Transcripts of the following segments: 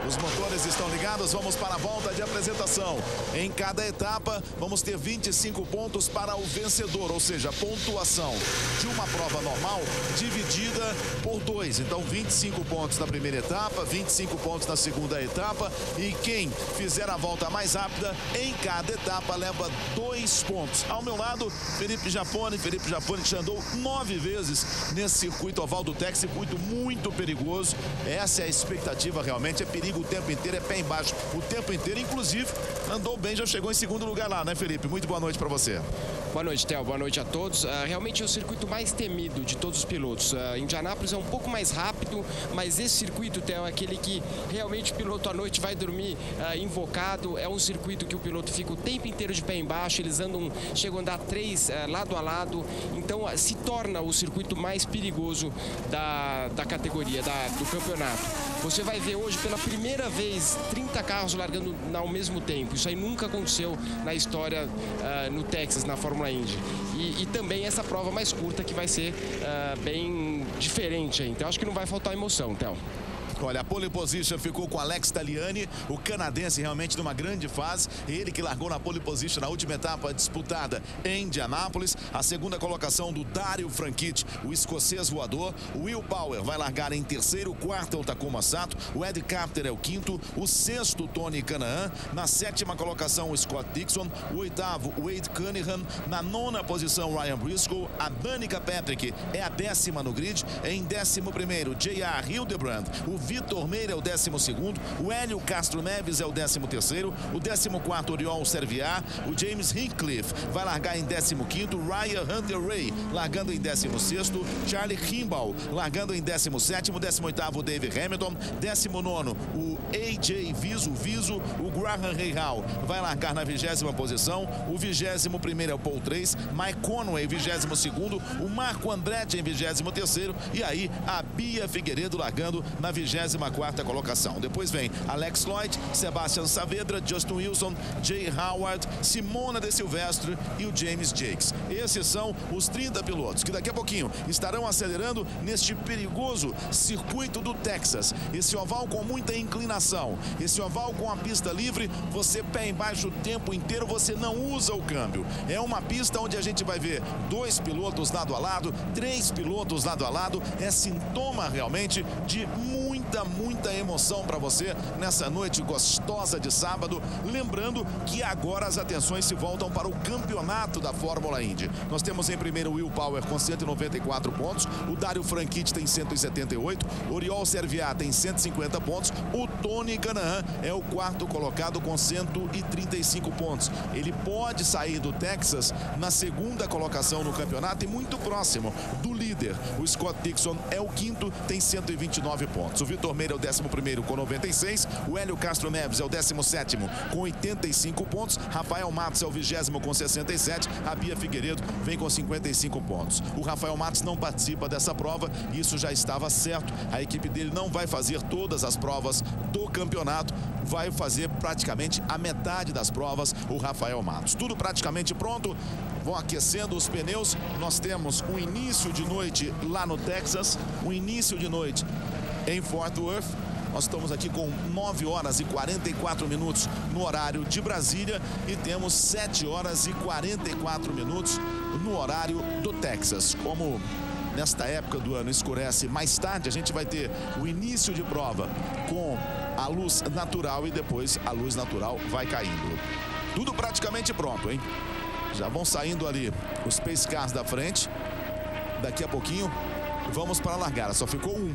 Os motores estão ligados, vamos para a volta de apresentação. Em cada etapa, vamos ter 25 pontos para o vencedor, ou seja, pontuação de uma prova normal dividida por 2. Então, 25 pontos na primeira etapa, 25 pontos na segunda etapa. E quem fizer a volta mais rápida em cada etapa leva 2 pontos. Ao meu lado, Felipe Japone que já andou 9 vezes nesse circuito oval do Texas, circuito muito perigoso. Essa é a expectativa realmente, é perigo o tempo inteiro, é pé embaixo o tempo inteiro. Inclusive, andou bem, já chegou em segundo lugar lá, né, Felipe? Muito boa noite para você. Boa noite, Theo. Boa noite a todos. Realmente é o circuito mais temido de todos os pilotos. Indianápolis é um pouco mais rápido, mas esse circuito, Theo, é aquele que realmente o piloto à noite vai dormir invocado. É um circuito que o piloto fica o tempo inteiro de pé embaixo, eles chegam a andar 3 lado a lado. Então se torna o circuito mais perigoso da categoria, do campeonato. Você vai ver hoje pela primeira vez 30 carros largando ao mesmo tempo. Isso aí nunca aconteceu na história no Texas, na Fórmula Indy. E também essa prova mais curta que vai ser bem diferente. Então acho que não vai faltar emoção, Theo. Olha, a pole position ficou com Alex Tagliani, o canadense realmente numa grande fase. Ele que largou na pole position na última etapa disputada em Indianápolis. A segunda colocação do Dario Franchitti, o escocês voador. O Will Power vai largar em terceiro, o quarto é o Takuma Sato. O Ed Carpenter é o quinto, o sexto o Tony Kanaan. Na sétima colocação o Scott Dixon, o oitavo o Wade Cunningham. Na nona posição o Ryan Briscoe. A Danica Patrick é a 10ª no grid. Em 11º J.R. Hildebrand. O Vitor Meira é o 12º, o Hélio Castro Neves é o 13º, o 14º Oriol Serviar, o James Hinchcliffe vai largar em 15º, Ryan Hunter Ray largando em 16º, Charlie Kimball largando em 17º, 18º David Hamilton, 19º o AJ Viso, o Graham Rahal vai largar na 20ª posição, o 21º é o Paul Trace, Mike Conway 22º, o Marco Andretti em 23º e aí a Bia Figueiredo largando na 24ª colocação. Depois vem Alex Lloyd, Sebastian Saavedra, Justin Wilson, Jay Howard, Simona De Silvestre e o James Jakes. Esses são os 30 pilotos que daqui a pouquinho estarão acelerando neste perigoso circuito do Texas. Esse oval com muita inclinação, esse oval com a pista livre, você pé embaixo o tempo inteiro, você não usa o câmbio. É uma pista onde a gente vai ver 2 pilotos lado a lado, 3 pilotos lado a lado. É sintoma realmente de muita emoção para você nessa noite gostosa de sábado. Lembrando que agora as atenções se voltam para o campeonato da Fórmula Indy. Nós temos em primeiro o Will Power com 194 pontos, o Dario Franchitti tem 178, Oriol Serviat tem 150 pontos, o Tony Kanaan é o 4º colocado com 135 pontos. Ele pode sair do Texas na 2ª colocação no campeonato e muito próximo do líder. O Scott Dixon é o 5º, tem 129 pontos. O Vitor Meira é o 11º com 96, o Hélio Castro Neves é o 17º com 85 pontos, Rafael Matos é o 20º com 67, a Bia Figueiredo vem com 55 pontos. O Rafael Matos não participa dessa prova, isso já estava certo, a equipe dele não vai fazer todas as provas do campeonato, vai fazer praticamente a metade das provas o Rafael Matos. Tudo praticamente pronto, vão aquecendo os pneus, nós temos um início de noite lá no Texas, um início de noite em Fort Worth. Nós estamos aqui com 9 horas e 44 minutos no horário de Brasília e temos 7 horas e 44 minutos no horário do Texas. Como nesta época do ano escurece mais tarde, a gente vai ter o início de prova com a luz natural e depois a luz natural vai caindo. Tudo praticamente pronto, hein? Já vão saindo ali os Pace Cars da frente. Daqui a pouquinho vamos para a largada. Só ficou um.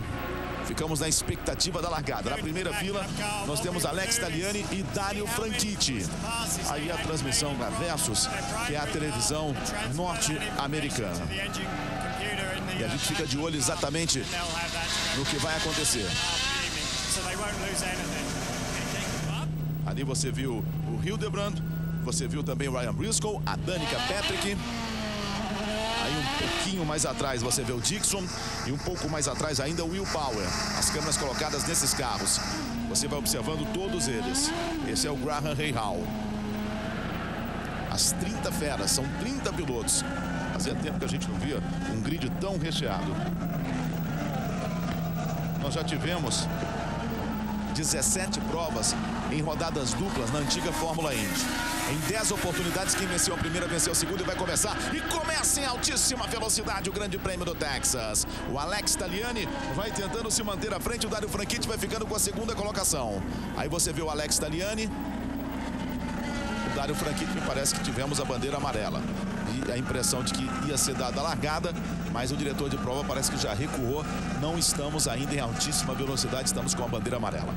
Ficamos na expectativa da largada. Na primeira fila, nós temos Alex Tagliani e Dario Franchitti. Aí a transmissão da Versus, que é a televisão norte-americana. E a gente fica de olho exatamente no que vai acontecer. Ali você viu o Hildebrand, você viu também o Ryan Briscoe, a Danica Patrick. Aí um pouquinho mais atrás você vê o Dixon e um pouco mais atrás ainda o Will Power. As câmeras colocadas nesses carros. Você vai observando todos eles. Esse é o Graham Rahal. As 30 feras, são 30 pilotos. Fazia tempo que a gente não via um grid tão recheado. Nós já tivemos 17 provas em rodadas duplas na antiga Fórmula Indy. Em 10 oportunidades, quem venceu a primeira venceu a segunda e vai começar. E começa em altíssima velocidade o Grande Prêmio do Texas. O Alex Tagliani vai tentando se manter à frente. O Dario Franchitti vai ficando com a segunda colocação. Aí você vê o Alex Tagliani. O Dario Franchitti, me parece que tivemos a bandeira amarela. E a impressão de que ia ser dada a largada, mas o diretor de prova parece que já recuou. Não estamos ainda em altíssima velocidade, estamos com a bandeira amarela.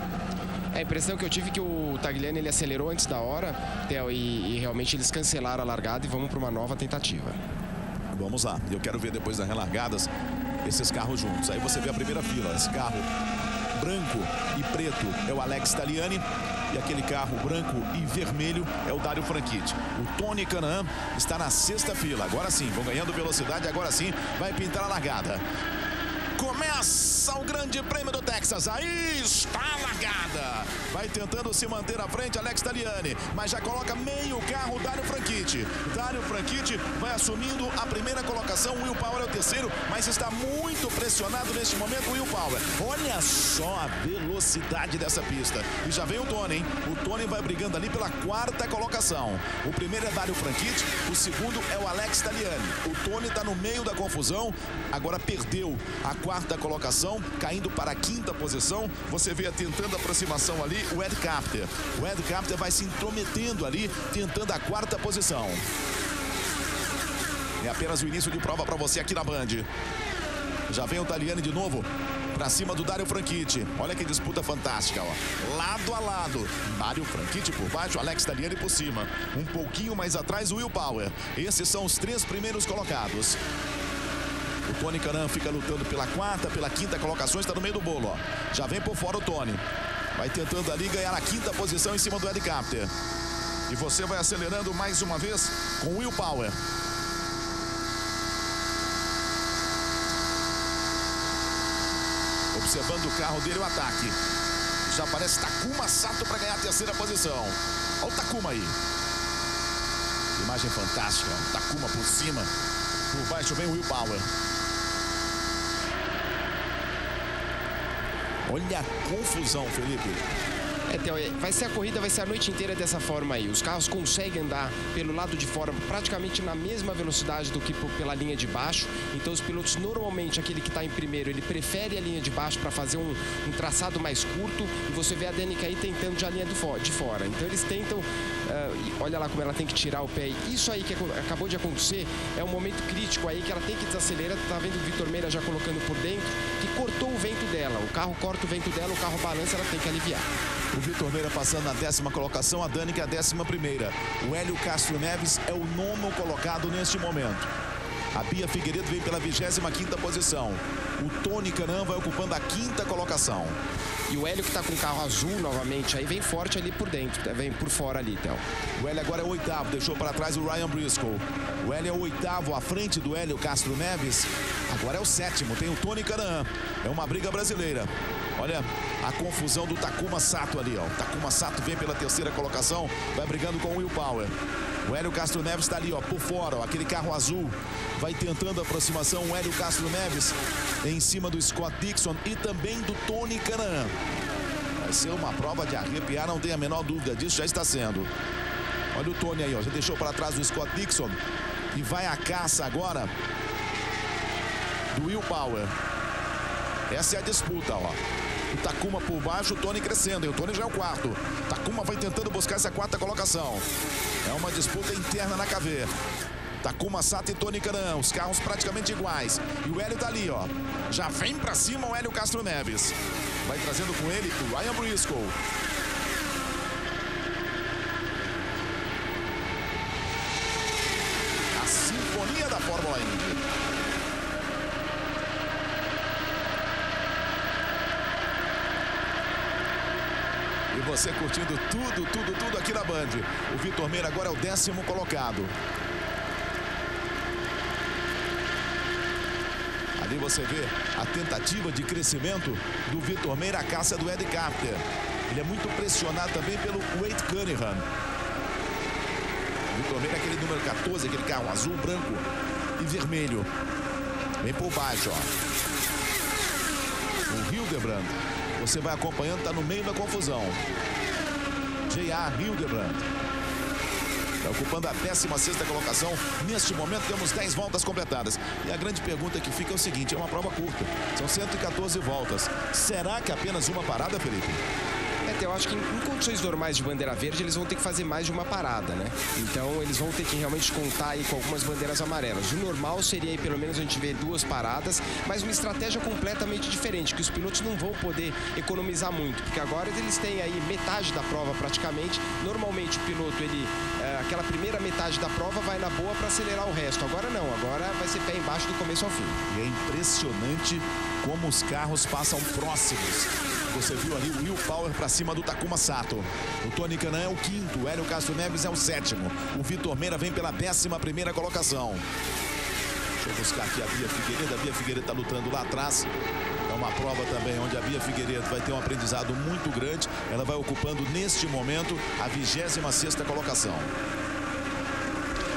A impressão que eu tive é que o Tagliani ele acelerou antes da hora, Theo, e realmente eles cancelaram a largada e vamos para uma nova tentativa. Vamos lá, eu quero ver depois das relargadas esses carros juntos. Aí você vê a primeira fila, esse carro branco e preto é o Alex Tagliani e aquele carro branco e vermelho é o Dario Franchitti. O Tony Kanaan está na sexta fila, agora sim, vão ganhando velocidade, agora sim vai pintar a largada. Começa o Grande Prêmio do Texas. Aí está a largada. Vai tentando se manter à frente Alex Tagliani, mas já coloca meio carro o Dario Franchitti. Dario Franchitti vai assumindo a primeira colocação. Will Power é o terceiro, mas está muito pressionado neste momento o Will Power. Olha só a velocidade dessa pista. E já vem o Tony, hein? O Tony vai brigando ali pela quarta colocação. O primeiro é Dario Franchitti, o segundo é o Alex Tagliani. O Tony está no meio da confusão, agora perdeu a quarta colocação, caindo para a quinta posição. Você vê tentando a aproximação ali o Ed Carpenter. O Ed Carpenter vai se intrometendo ali, tentando a quarta posição. É apenas o início de prova para você aqui na Band. Já vem o Tagliani de novo para cima do Dario Franchitti. Olha que disputa fantástica, ó. Lado a lado. Dario Franchitti por baixo, Alex Tagliani por cima. Um pouquinho mais atrás o Will Power. Esses são os três primeiros colocados. O Tony Kanaan fica lutando pela quarta, pela quinta colocação, está no meio do bolo, ó. Já vem por fora o Tony. Vai tentando ali ganhar a quinta posição em cima do Ed Carpenter. E você vai acelerando mais uma vez com o Will Power. Observando o carro dele, o ataque. Já aparece Takuma Sato para ganhar a terceira posição. Olha o Takuma aí. Imagem fantástica, ó. Takuma por cima. Por baixo vem o Will Power. Olha a confusão, Felipe. Theo, vai ser a corrida, vai ser a noite inteira dessa forma aí. Os carros conseguem andar pelo lado de fora praticamente na mesma velocidade do que pela linha de baixo. Então os pilotos, normalmente, aquele que está em primeiro, ele prefere a linha de baixo para fazer um traçado mais curto. E você vê a Danica aí tentando já a linha de fora. Então eles tentam, olha lá como ela tem que tirar o pé. Isso aí que acabou de acontecer é um momento crítico aí que ela tem que desacelerar. Tá vendo o Vitor Meira já colocando por dentro, que cortou o vento dela. O carro corta o vento dela, o carro balança, ela tem que aliviar. O Vitor Meira passando na 10ª colocação, a Danica a 11ª. O Hélio Castro Neves é o 9º colocado neste momento. A Bia Figueiredo vem pela 25ª posição. O Tony Kanaan vai ocupando a 5ª colocação. E o Hélio que está com o carro azul novamente, aí vem forte ali por dentro, vem por fora ali, Theo. O Hélio agora é o 8º, deixou para trás o Ryan Briscoe. O Hélio é o 8º, à frente do Hélio Castro Neves. Agora é o 7º, tem o Tony Kanaan. É uma briga brasileira. Olha a confusão do Takuma Sato ali, ó. O Takuma Sato vem pela 3ª colocação, vai brigando com o Will Power. O Hélio Castro Neves está ali, ó, por fora, ó, aquele carro azul. Vai tentando a aproximação o Hélio Castro Neves em cima do Scott Dixon e também do Tony Kanaan. Vai ser uma prova de arrepiar, não tem a menor dúvida disso, já está sendo. Olha o Tony aí, ó, já deixou para trás o Scott Dixon e vai à caça agora do Will Power. Essa é a disputa, ó. O Takuma por baixo, o Tony crescendo. E o Tony já é o 4º. Takuma vai tentando buscar essa 4ª colocação. É uma disputa interna na KV. Takuma Sato e Tony Kanaan, os carros praticamente iguais. E o Hélio tá ali, ó. Já vem pra cima o Hélio Castro Neves. Vai trazendo com ele o Ryan Briscoe. A sinfonia da Fórmula Indy. E você curtindo tudo aqui na Band. O Vitor Meira agora é o 10º colocado. Ali você vê a tentativa de crescimento do Vitor Meira, a caça do Ed Carpenter. Ele é muito pressionado também pelo Wade Cunningham. O Vitor Meira é aquele número 14, aquele carro azul, branco e vermelho. Vem por baixo, ó. O Hildebrand. Você vai acompanhando, está no meio da confusão. J.A. Hildebrand. Está ocupando a 16ª colocação. Neste momento temos 10 voltas completadas. E a grande pergunta que fica é o seguinte, é uma prova curta. São 114 voltas. Será que apenas uma parada, Felipe? Eu acho que em condições normais de bandeira verde, eles vão ter que fazer mais de uma parada, né? Então, eles vão ter que realmente contar aí com algumas bandeiras amarelas. O normal seria aí, pelo menos, a gente ver 2 paradas, mas uma estratégia completamente diferente, que os pilotos não vão poder economizar muito, porque agora eles têm aí metade da prova praticamente. Normalmente, o piloto, aquela primeira metade da prova vai na boa para acelerar o resto. Agora não, agora vai ser pé embaixo do começo ao fim. E é impressionante como os carros passam próximos. Você viu ali o Will Power para cima do Takuma Sato. O Tony Kanaan é o 5º, o Hélio Castro Neves é o 7º. O Vitor Meira vem pela 11ª colocação. Deixa eu buscar aqui a Bia Figueiredo. A Bia Figueiredo está lutando lá atrás. É uma prova também onde a Bia Figueiredo vai ter um aprendizado muito grande. Ela vai ocupando neste momento a 26ª colocação.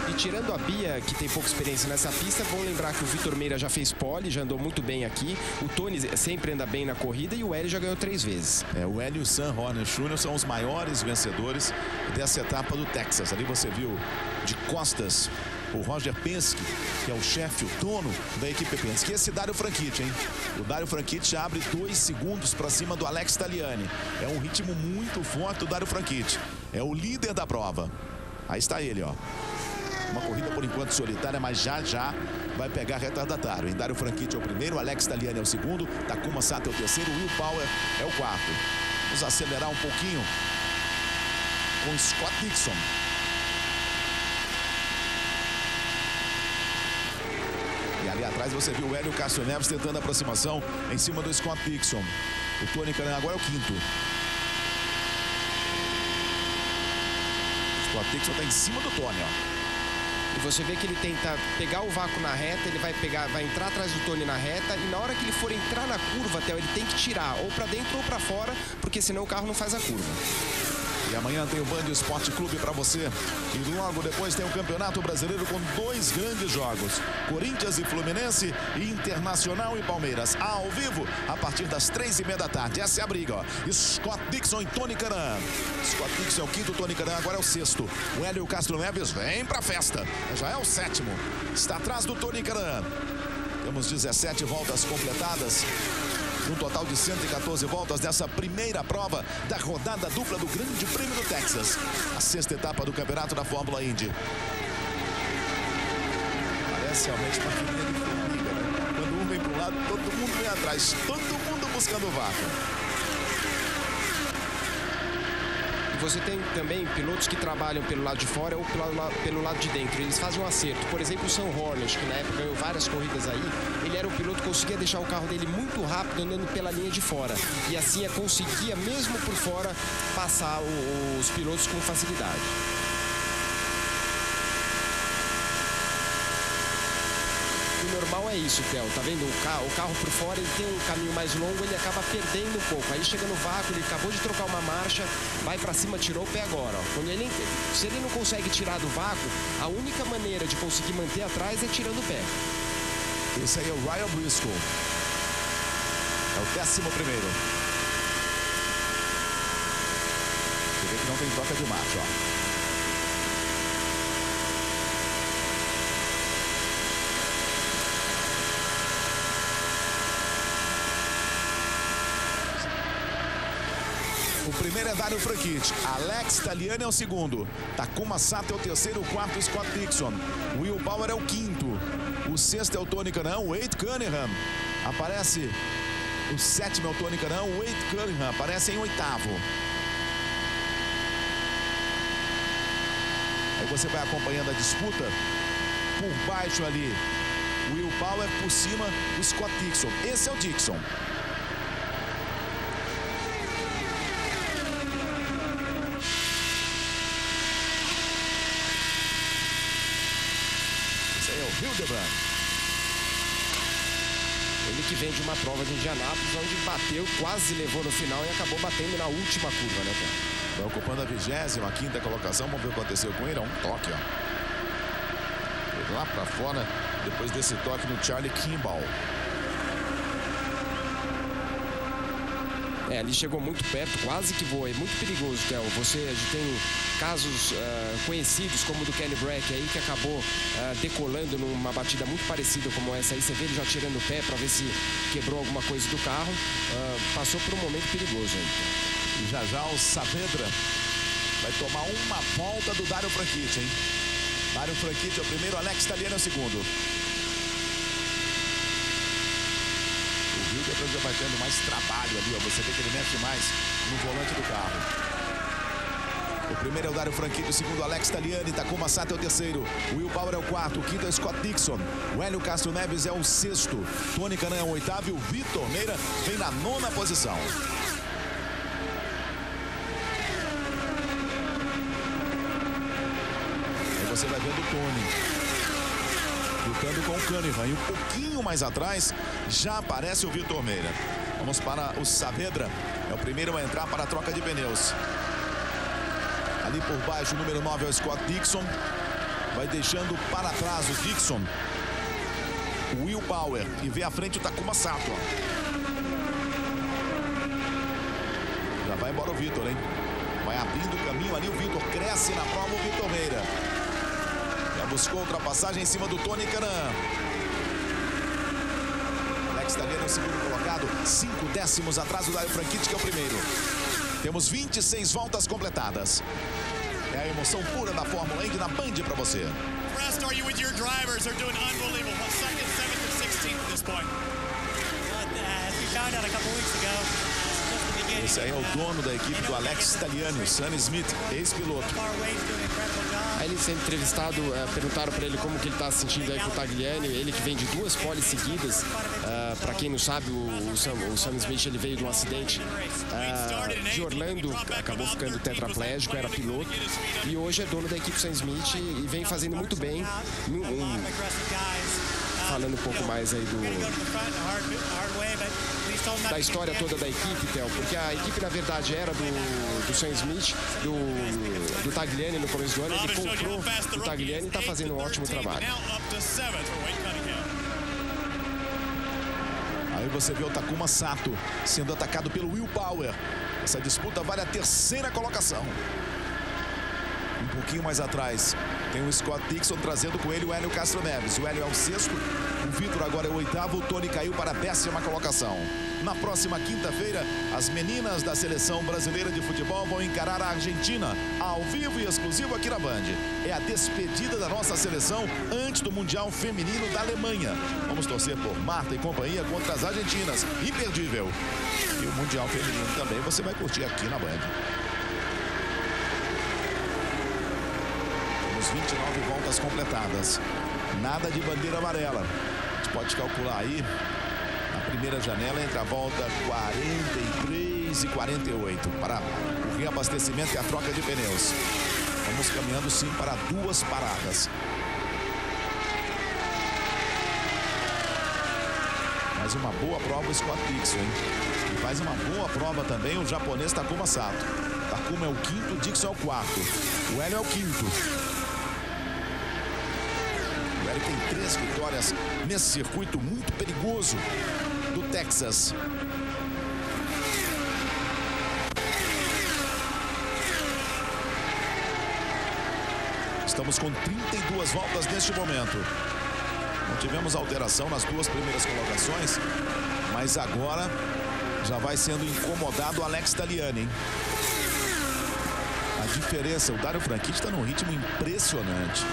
E tirando a Bia, que tem pouca experiência nessa pista, vamos lembrar que o Vitor Meira já fez pole, já andou muito bem aqui. O Tony sempre anda bem na corrida e o Hélio já ganhou 3 vezes. O Hélio e o Sam Horner Jr. são os maiores vencedores dessa etapa do Texas. Ali você viu de costas o Roger Penske, que é o chefe, o dono da equipe Penske. Esse Dario Franchitti, hein? O Dario Franchitti abre 2 segundos para cima do Alex Tagliani. É um ritmo muito forte do Dario Franchitti. É o líder da prova. Aí está ele, ó. Uma corrida por enquanto solitária, mas já vai pegar retardatário. Dario Franchitti é o primeiro, Alex Tagliani é o 2º, Takuma Sato é o 3º, Will Power é o 4º. Vamos acelerar um pouquinho com Scott Dixon. E ali atrás você viu o Hélio Castro Neves tentando a aproximação em cima do Scott Dixon. O Tony Kanaan agora é o 5º. O Scott Dixon está em cima do Tony, ó. E você vê que ele tenta pegar o vácuo na reta, ele vai entrar atrás do Tony na reta, e na hora que ele for entrar na curva, Theo, ele tem que tirar ou para dentro ou para fora, porque senão o carro não faz a curva. E amanhã tem o Band Esporte Clube para você. E logo depois tem o Campeonato Brasileiro com 2 grandes jogos. Corinthians e Fluminense, e Internacional e Palmeiras. Ao vivo, a partir das 3h30 da tarde. Essa é a briga, ó. Scott Dixon e Tony Kanaan. Scott Dixon é o 5º, Tony Kanaan agora é o 6º. O Hélio Castro Neves vem para a festa. Já é o 7º. Está atrás do Tony Kanaan. Temos 17 voltas completadas. Um total de 114 voltas dessa primeira prova da rodada dupla do Grande Prêmio do Texas. A 6ª etapa do campeonato da Fórmula Indy. Parece realmente uma filinha de formiga, né? Quando um vem para um lado, todo mundo vem atrás. Todo mundo buscando vaca. E você tem também pilotos que trabalham pelo lado de fora ou pelo lado de dentro. Eles fazem um acerto. Por exemplo, o Sam Horner, que na época ganhou várias corridas aí, ele era um piloto que conseguia deixar o carro dele muito rápido andando pela linha de fora. E assim conseguia, mesmo por fora, passar os pilotos com facilidade. O normal é isso, Theo. Tá vendo? O carro por fora, ele tem um caminho mais longo, ele acaba perdendo um pouco. Aí chega no vácuo, ele acabou de trocar uma marcha, vai pra cima, tirou o pé agora, ó. Se ele não consegue tirar do vácuo, a única maneira de conseguir manter atrás é tirando o pé. Esse aí é o Ryan Briscoe. É o 11º. Você vê que não tem troca de marcha, ó. O primeiro é Dario Franchitti, Alex Tagliani é o 2º, Takuma Sato é o 3º, o 4º Scott Dixon, Will Power é o 5º, o 6º é o Tony Kanaan, o Wade Cunningham aparece, o 7º é o Tony Kanaan, o Wade Cunningham aparece em 8º. Aí você vai acompanhando a disputa, por baixo ali, Will Power, por cima o Scott Dixon, esse é o Dixon. Hildebrand. Ele que vem de uma prova de Indianápolis, onde bateu, quase levou no final e acabou batendo na última curva, né, cara? Vai ocupando a 25ª colocação. Vamos ver o que aconteceu com ele. É um toque, ó. Foi lá pra fora, depois desse toque no Charlie Kimball. Ali chegou muito perto, quase que voa. É muito perigoso, Theo. A gente tem casos conhecidos, como o do Kenny Brack aí, que acabou decolando numa batida muito parecida como essa aí. Você vê ele já tirando o pé para ver se quebrou alguma coisa do carro. Passou por um momento perigoso aí. E já o Saavedra vai tomar uma volta do Dario Franchitti, hein? Dario Franchitti é o primeiro, Alex Tagliani é o segundo. O Hildebrand já vai tendo mais trabalho ali, ó. Você vê que ele mexe mais no volante do carro. O primeiro é o Dario Franchitti, o segundo Alex Tagliani, Takuma Sato é o terceiro, o Will Power é o quarto, o quinto é o Scott Dixon, o Hélio Castro Neves é o sexto, Tony Kanaan é o oitavo e o Vitor Meira vem na nona posição. Aí você vai vendo o Tony lutando com o Cunningham e um pouquinho mais atrás já aparece o Vitor Meira. Vamos para o Saavedra, é o primeiro a entrar para a troca de pneus. Ali por baixo, o número 9 é o Scott Dixon. Vai deixando para trás o Dixon. O Will Power. E vem à frente o Takuma Sato. Já vai embora o Vitor, hein? Vai abrindo o caminho ali. O Vitor cresce na prova. O Vitor Meira. Já buscou ultrapassagem em cima do Tony Kanaan. Alex Tagliani é o segundo colocado. 5 décimos atrás do Dario Franchitti, que é o primeiro. Temos 26 voltas completadas. É a emoção pura da Fórmula Indy na Band para você. Esse aí é o dono da equipe do Alex Tagliani, o Sam Smith, ex-piloto. Aí ele sendo entrevistado, perguntaram para ele como que ele está se sentindo aí com o Tagliani, ele que vem de 2 poles seguidas. Para quem não sabe, o Sam Smith ele veio de um acidente de Orlando, acabou ficando tetraplégico, era piloto e hoje é dono da equipe Sam Smith e vem fazendo muito bem. Falando um pouco mais aí da história toda da equipe, Theo, porque a equipe na verdade era do Sam Smith, do Tagliani no começo do ano. Ele comprou o Tagliani e está fazendo um ótimo trabalho. Aí você vê o Takuma Sato sendo atacado pelo Will Power. Essa disputa vale a terceira colocação. Um pouquinho mais atrás tem o Scott Dixon trazendo com ele o Hélio Castro Neves. O Hélio é o sexto, o Vitor agora é o oitavo, o Tony caiu para a 10ª colocação. Na próxima quinta-feira, as meninas da seleção brasileira de futebol vão encarar a Argentina, ao vivo e exclusivo aqui na Band. É a despedida da nossa seleção antes do Mundial Feminino da Alemanha. Vamos torcer por Marta e companhia contra as argentinas. Imperdível. E o Mundial Feminino também você vai curtir aqui na Band. 29 voltas completadas. Nada de bandeira amarela. A gente pode calcular aí na primeira janela entre a volta 43 e 48 para o reabastecimento e a troca de pneus. Vamos caminhando sim para 2 paradas. Faz uma boa prova o Scott Dixon, hein? E faz uma boa prova também o japonês Takuma Sato. Takuma é o quinto, o Dixon é o quarto. O Hélio é o quinto. Ele tem 3 vitórias nesse circuito muito perigoso do Texas. Estamos com 32 voltas neste momento. Não tivemos alteração nas 2 primeiras colocações, mas agora já vai sendo incomodado o Alex Tagliani, hein? A diferença, o Dario Franchitti está num ritmo impressionante.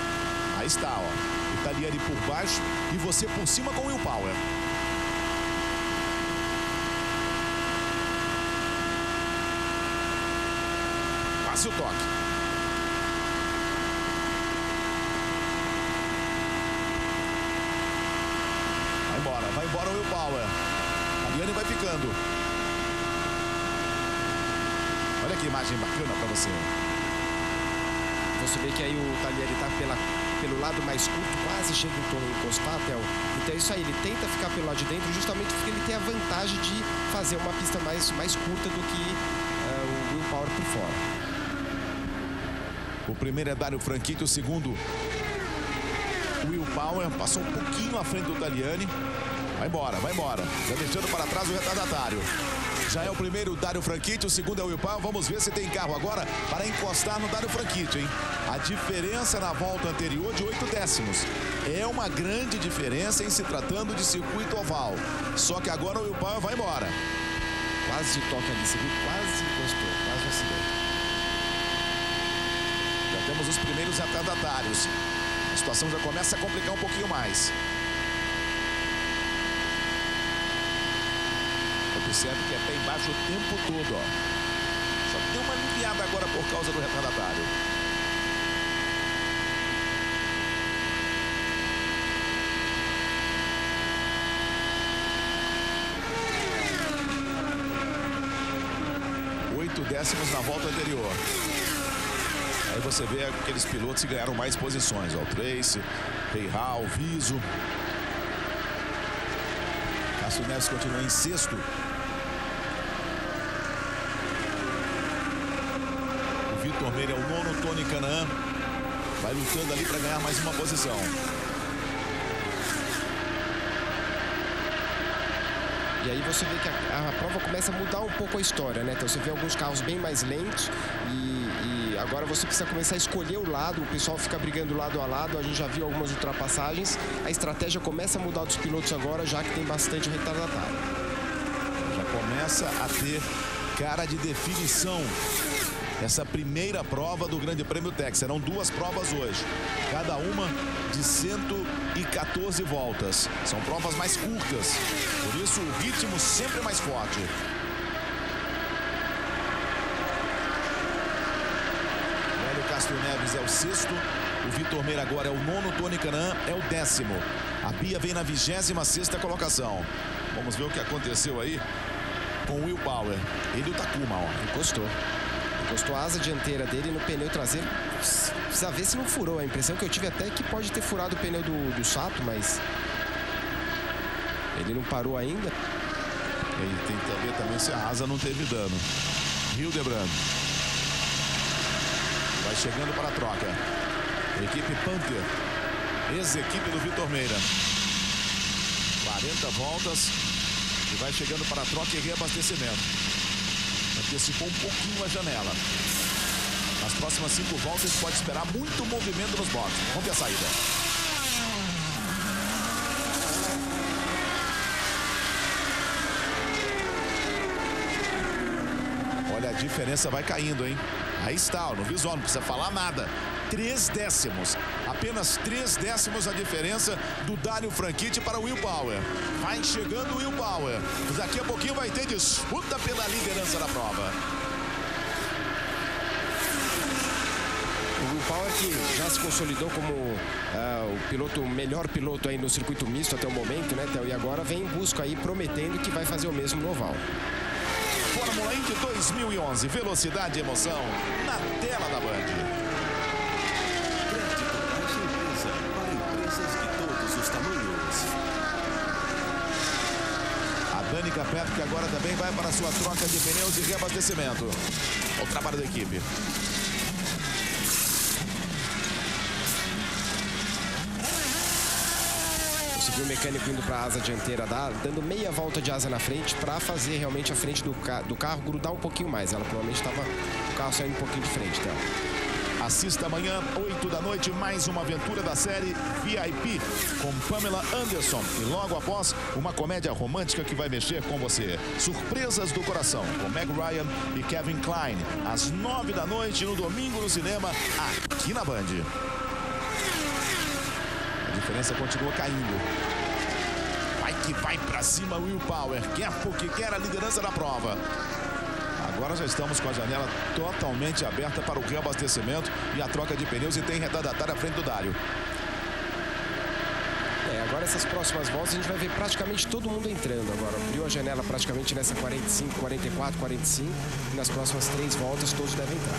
Aí está, ó. O Tagliani por baixo e você por cima com o Will Power. Passe o toque. Vai embora o Will Power. Tagliani vai ficando. Olha que imagem bacana para você. Você vê que aí o Tagliani está pelo lado mais curto, quase chega o Tony encostar, Theo. Então é isso aí, ele tenta ficar pelo lado de dentro justamente porque ele tem a vantagem de fazer uma pista mais curta do que o Will Power por fora. O primeiro é Dario Franchitti, o segundo Will Power, passou um pouquinho à frente do Tagliani. Vai embora, vai embora. Já deixando para trás o retardatário. Já é o primeiro Dario Franchitti, o segundo é o Will Power. Vamos ver se tem carro agora para encostar no Dario Franchitti, hein? A diferença na volta anterior de 8 décimos. É uma grande diferença em se tratando de circuito oval. Só que agora o Will Power vai embora. Quase toca ali, quase encostou, quase um acidente. Já temos os primeiros retardatários. A situação já começa a complicar um pouquinho mais. Observe que é pé embaixo o tempo todo, ó. Só deu uma aliviada agora por causa do retardatário. Décimos na volta anterior. Aí você vê aqueles pilotos que ganharam mais posições, ó, o Tracy, Peirral, Viso. Castro Neves continua em sexto. O Vitor Meira é o nono, Tony Kanaan vai lutando ali para ganhar mais uma posição. E aí você vê que a prova começa a mudar um pouco a história, né? Então você vê alguns carros bem mais lentos e agora você precisa começar a escolher o lado, o pessoal fica brigando lado a lado, a gente já viu algumas ultrapassagens, a estratégia começa a mudar dos pilotos agora, já que tem bastante retardatário. Já começa a ter cara de definição essa primeira prova do Grande Prêmio Texas. Serão duas provas hoje, cada uma de 114 voltas. São provas mais curtas, por isso o ritmo sempre mais forte. O Hélio Castro Neves é o sexto, o Vitor Meira agora é o nono, Tony Kanaan é o 10º. A Bia vem na 26ª colocação. Vamos ver o que aconteceu aí com o Will Power. Ele e o Takuma, ó. Encostou a asa dianteira dele no pneu traseiro. Precisa ver se não furou. A impressão que eu tive até é que pode ter furado o pneu do Sato, mas ele não parou ainda. Ele tem que ver também se a asa não teve dano. Hildebrand vai chegando para a troca. Equipe Panther, ex-equipe do Vitor Meira. 40 voltas e vai chegando para a troca e reabastecimento. Antecipou um pouquinho a janela. Nas próximas 5 voltas pode esperar muito movimento nos boxes. Vamos ver a saída. Olha, a diferença vai caindo, hein? Aí está, ó, no visual, não precisa falar nada. 3 décimos. Apenas 3 décimos a diferença do Dario Franchitti para o Will Power. Vai chegando o Will Power. Daqui a pouquinho vai ter disputa pela liderança da prova. O Will Power que já se consolidou como o melhor piloto aí no circuito misto até o momento, né, Theo? E agora vem em busca aí, prometendo que vai fazer o mesmo no oval. Fórmula Indy 2011, velocidade e emoção na tela da Band. Grande tonnagem empresa para empresas de todos os tamanhos. A Danica Patrick agora também vai para a sua troca de pneus e reabastecimento. O trabalho da equipe. Você viu o mecânico indo para a asa dianteira, dando meia volta de asa na frente para fazer realmente a frente do carro grudar um pouquinho mais. Ela provavelmente estava o carro saindo um pouquinho de frente dela. Assista amanhã, 8 da noite, mais uma aventura da série VIP com Pamela Anderson. E logo após, uma comédia romântica que vai mexer com você. Surpresas do Coração, com Meg Ryan e Kevin Kline. Às 9 da noite, no domingo no cinema, aqui na Band. A diferença continua caindo. Vai que vai pra cima Will Power. Quer porque quer a liderança da prova. Agora já estamos com a janela totalmente aberta para o reabastecimento e a troca de pneus e tem retardatário à frente do Dario. Agora essas próximas voltas a gente vai ver praticamente todo mundo entrando agora. Abriu a janela praticamente nessa 45, 44, 45 e nas próximas 3 voltas todos devem entrar.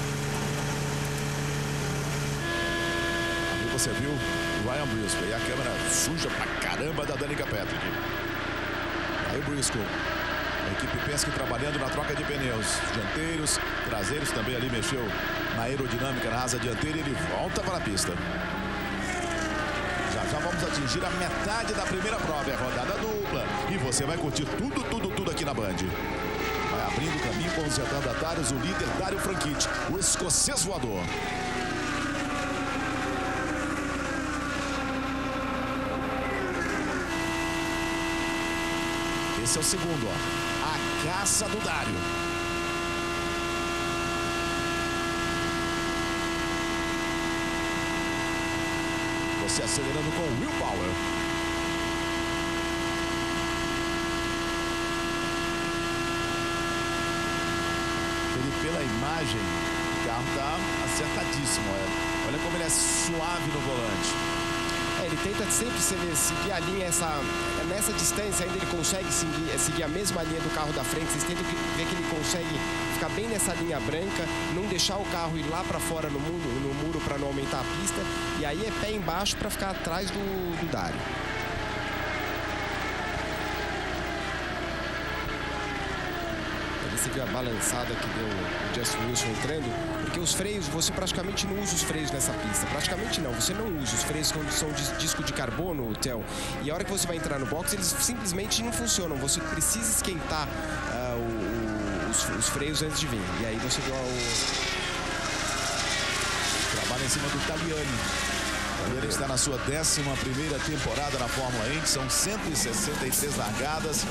Ali você viu o Ryan Briscoe e a câmera suja pra caramba da Danica Patrick. Aí o Briscoe. A equipe Penske trabalhando na troca de pneus. Dianteiros, traseiros também ali mexeu na aerodinâmica, na asa dianteira e ele volta para a pista. Já vamos atingir a metade da primeira prova, é a rodada dupla. E você vai curtir tudo aqui na Band. Vai consertando atalhos, o líder Dario Franchitti, o escocês voador. Esse é o segundo, ó. A caça do Dario. Você acelerando com o Will Power. Ele, pela imagem, o carro está acertadíssimo. Olha como ele é suave no volante. Ele tenta sempre seguir a linha, nessa distância ainda ele consegue seguir a mesma linha do carro da frente. Vocês tentam ver que ele consegue ficar bem nessa linha branca, não deixar o carro ir lá para fora no muro para não aumentar a pista. E aí é pé embaixo para ficar atrás do Dario. Você viu a balançada que deu o Justin Wilson entrando? Porque os freios, você praticamente não usa os freios nessa pista. Praticamente não, você não usa. Os freios são de disco de carbono, Theo. E a hora que você vai entrar no box, eles simplesmente não funcionam. Você precisa esquentar os freios antes de vir. E aí você viu trabalho em cima do Tagliani. Ele está na sua 11ª temporada na Fórmula Indy. São 163 largadas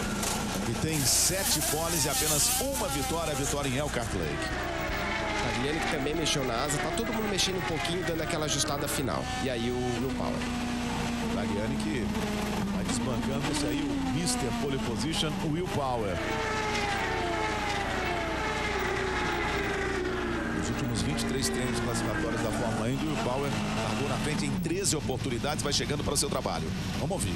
e tem 7 poles e apenas uma vitória, a vitória em Elkhart Lake. Tagliani que também mexeu na asa, tá todo mundo mexendo um pouquinho, dando aquela ajustada final. E aí o Will Power. Tagliani que vai desbancando isso aí, o Mr. Pole Position, o Will Power. Nos últimos 23 treinos classificatórios da Fórmula Indy, o Will Power largou na frente em 13 oportunidades, vai chegando para o seu trabalho. Vamos ouvir.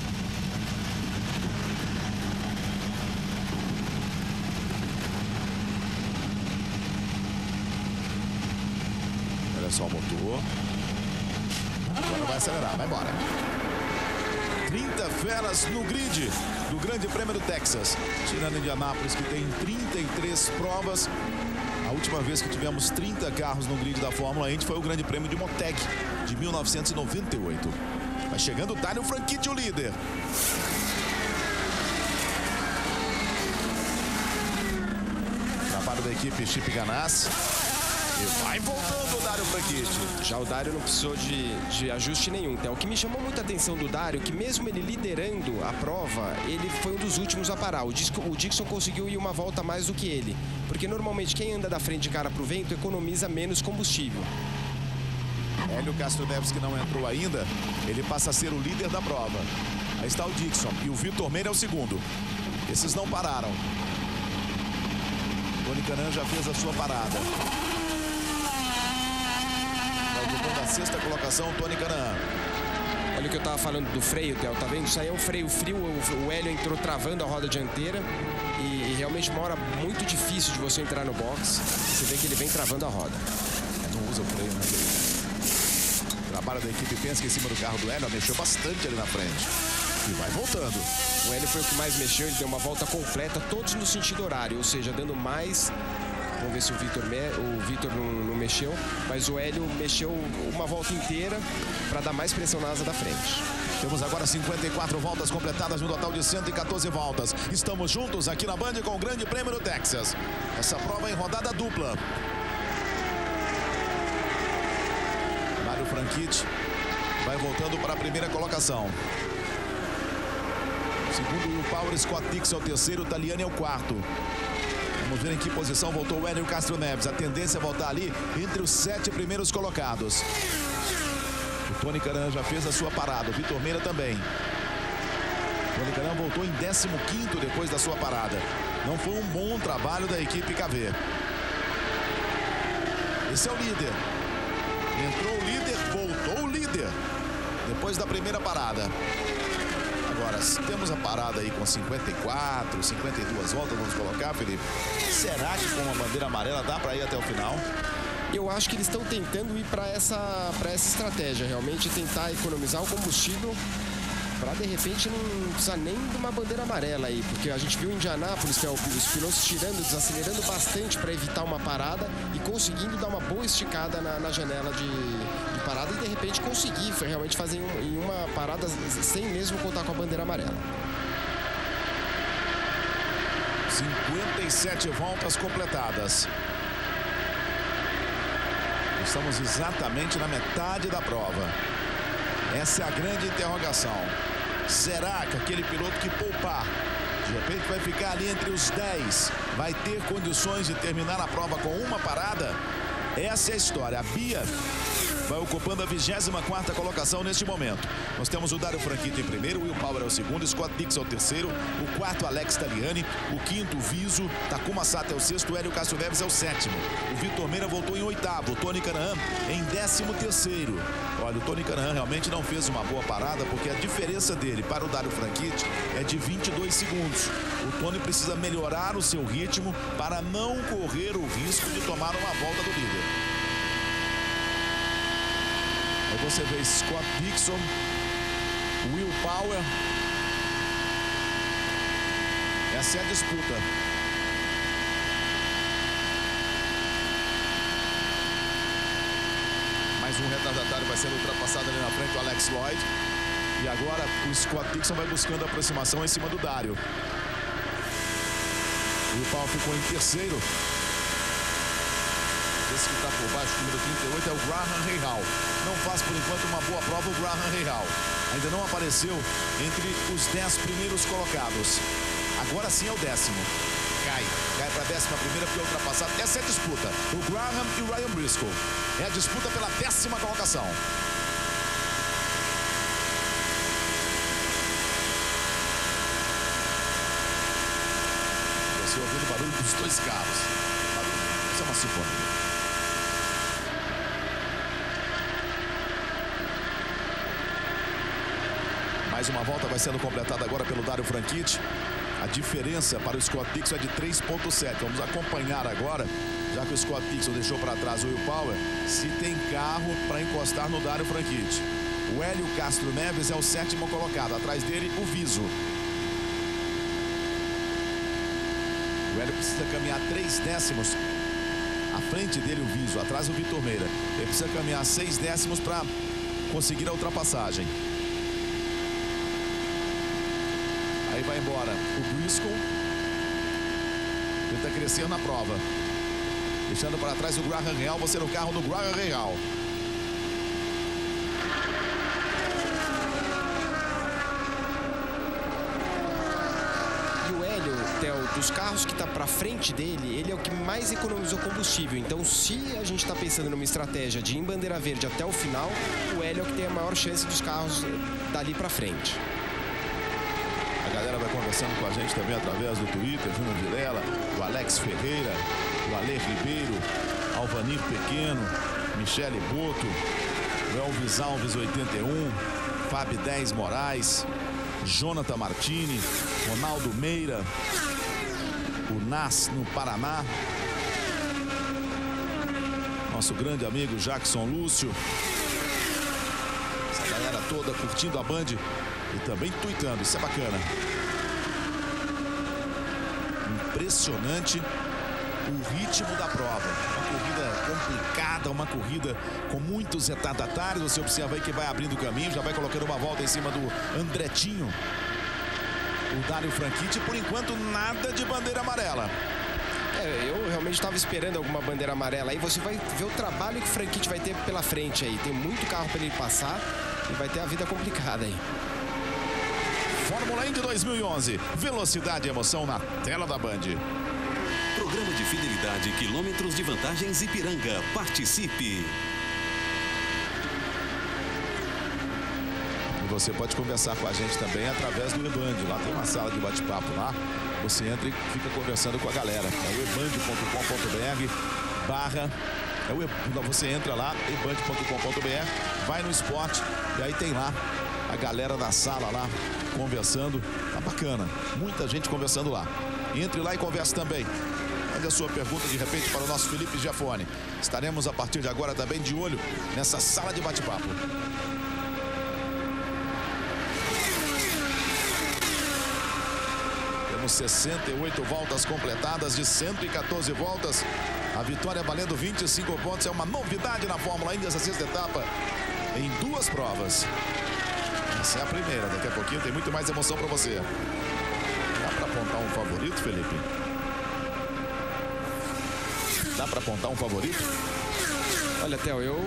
Olha só o motor. Agora vai acelerar, vai embora. 30 feras no grid do Grande Prêmio do Texas. Tirando Indianápolis, que tem 33 provas. A última vez que tivemos 30 carros no grid da Fórmula Indy foi o Grande Prêmio de Moteg, de 1998. Vai chegando o Dario Franchitti, o líder. Trabalho da equipe Chip Ganassi. E vai voltando o Dario Franchitti. Já o Dario não precisou de ajuste nenhum. Então, o que me chamou muita atenção do Dario, que mesmo ele liderando a prova, ele foi um dos últimos a parar. O Dixon conseguiu ir uma volta mais do que ele. Porque normalmente quem anda da frente de cara para o vento economiza menos combustível. Hélio Castro Neves, que não entrou ainda, ele passa a ser o líder da prova. Aí está o Dixon e o Vitor Meira é o segundo. Esses não pararam. Tony Kanaan já fez a sua parada. Da 6ª colocação, Tony Kanaan. Olha o que eu tava falando do freio, Theo, tá vendo? Isso aí é um freio frio, o Hélio entrou travando a roda dianteira e realmente uma hora muito difícil de você entrar no box. Você vê que ele vem travando a roda. Não usa o freio, né? O trabalho da equipe Penske em cima do carro do Hélio, mexeu bastante ali na frente. E vai voltando. O Hélio foi o que mais mexeu, ele deu uma volta completa, todos no sentido horário, ou seja, dando mais. Vamos ver se o Vitor não mexeu, mas o Hélio mexeu uma volta inteira para dar mais pressão na asa da frente. Temos agora 54 voltas completadas no total de 114 voltas. Estamos juntos aqui na Band com o Grande Prêmio do Texas. Essa prova em rodada dupla. Dario Franchitti vai voltando para a primeira colocação. Segundo o Power, Scott Dixon é o terceiro, o Tagliani é o quarto. Vamos ver em que posição voltou o Hélio Castro Neves. A tendência é voltar ali entre os 7 primeiros colocados. O Tony Kanaan já fez a sua parada. O Vitor Meira também. O Tony Kanaan voltou em 15º depois da sua parada. Não foi um bom trabalho da equipe KV. Esse é o líder. Entrou o líder, voltou o líder. Depois da primeira parada. Agora, temos a parada aí com 54, 52 voltas, vamos colocar, Felipe. Será que com uma bandeira amarela dá para ir até o final? Eu acho que eles estão tentando ir para essa estratégia, realmente tentar economizar o combustível para de repente não precisar nem de uma bandeira amarela aí, porque a gente viu em Indianápolis que os pilotos tirando, desacelerando bastante para evitar uma parada e conseguindo dar uma boa esticada na janela de parada e de repente conseguir realmente fazer em uma parada sem mesmo contar com a bandeira amarela. 57 voltas completadas. Estamos exatamente na metade da prova. Essa é a grande interrogação. Será que aquele piloto que poupar, de repente vai ficar ali entre os 10, vai ter condições de terminar a prova com uma parada? Essa é a história. A Bia vai ocupando a 24ª colocação neste momento. Nós temos o Dario Franchitti em primeiro, o Will Power é o segundo, Scott Dixon é o terceiro, o quarto Alex Tagliani, o quinto Viso, Takuma Sato é o sexto, o Hélio Castro Neves é o sétimo. O Vitor Meira voltou em oitavo, o Tony Kanaan em 13º. Olha, o Tony Kanaan realmente não fez uma boa parada, porque a diferença dele para o Dario Franchitti é de 22 segundos. O Tony precisa melhorar o seu ritmo para não correr o risco de tomar uma volta do líder. Aí você vê Scott Dixon, Will Power. Essa é a disputa. Mais um retardatário vai sendo ultrapassado ali na frente, o Alex Lloyd. E agora o Scott Dixon vai buscando a aproximação em cima do Dario. O Will Power ficou em terceiro. Esse que está por baixo, o número 38, é o Graham Rahal. Não faz, por enquanto, uma boa prova o Graham Rahal. Ainda não apareceu entre os 10 primeiros colocados. Agora sim é o 10º. Cai para a 11ª, porque é ultrapassado. Essa é a disputa. O Graham e o Ryan Briscoe. É a disputa pela 10ª colocação. Você ouvindo o barulho dos dois carros. Isso é uma sinfonia. Mais uma volta vai sendo completada agora pelo Dario Franchitti. A diferença para o Scott Dixon é de 3,7. Vamos acompanhar agora, já que o Scott Dixon deixou para trás o Will Power, se tem carro para encostar no Dario Franchitti. O Hélio Castro Neves é o 7º colocado. Atrás dele, o Viso. O Hélio precisa caminhar 3 décimos. À frente dele, o Viso. Atrás, o Vitor Meira. Ele precisa caminhar 6 décimos para conseguir a ultrapassagem. Aí vai embora o Briscoe. Ele está crescendo na prova. Deixando para trás o Graham Rahal. Você no carro do Graham Rahal. E o Hélio, Theo, dos carros que está para frente dele, ele é o que mais economizou combustível. Então, se a gente está pensando numa estratégia de ir em bandeira verde até o final, o Hélio é o que tem a maior chance dos carros dali para frente. A galera vai conversando com a gente também através do Twitter. Júnior Vilela, o Alex Ferreira, o Ale Ribeiro, Alvanir Pequeno, Michele Boto, o Elvis Alves 81, Fábio 10 Moraes, Jonathan Martini, Ronaldo Meira, o Nas no Paraná, nosso grande amigo Jackson Lúcio. Essa galera toda curtindo a Band e também tuitando, isso é bacana. Impressionante o ritmo da prova. Uma corrida complicada, uma corrida com muitos retardatários. Você observa aí que vai abrindo o caminho, já vai colocando uma volta em cima do Andretinho. O Dario Franchitti, por enquanto, nada de bandeira amarela. Eu realmente estava esperando alguma bandeira amarela. Aí você vai ver o trabalho que o Franchitti vai ter pela frente aí. Tem muito carro para ele passar e vai ter a vida complicada aí. Fórmula Indy 2011. Velocidade e emoção na tela da Band. Programa de fidelidade, quilômetros de vantagens Ipiranga. Participe! E você pode conversar com a gente também através do eBand. Lá tem uma sala de bate-papo lá. Você entra e fica conversando com a galera. É o eband.com.br/. Você entra lá, eband.com.br, vai no esporte e aí tem lá a galera da sala lá conversando. Tá bacana, muita gente conversando lá. Entre lá e converse também. Mande a sua pergunta de repente para o nosso Felipe Giafone. Estaremos a partir de agora também de olho nessa sala de bate-papo. Temos 68 voltas completadas de 114 voltas. A vitória valendo 25 pontos. É uma novidade na Fórmula Indy essa sexta etapa em 2 provas. Essa é a primeira. Daqui a pouquinho tem muito mais emoção para você. Dá para apontar um favorito, Felipe? Dá para apontar um favorito? Olha, Theo, eu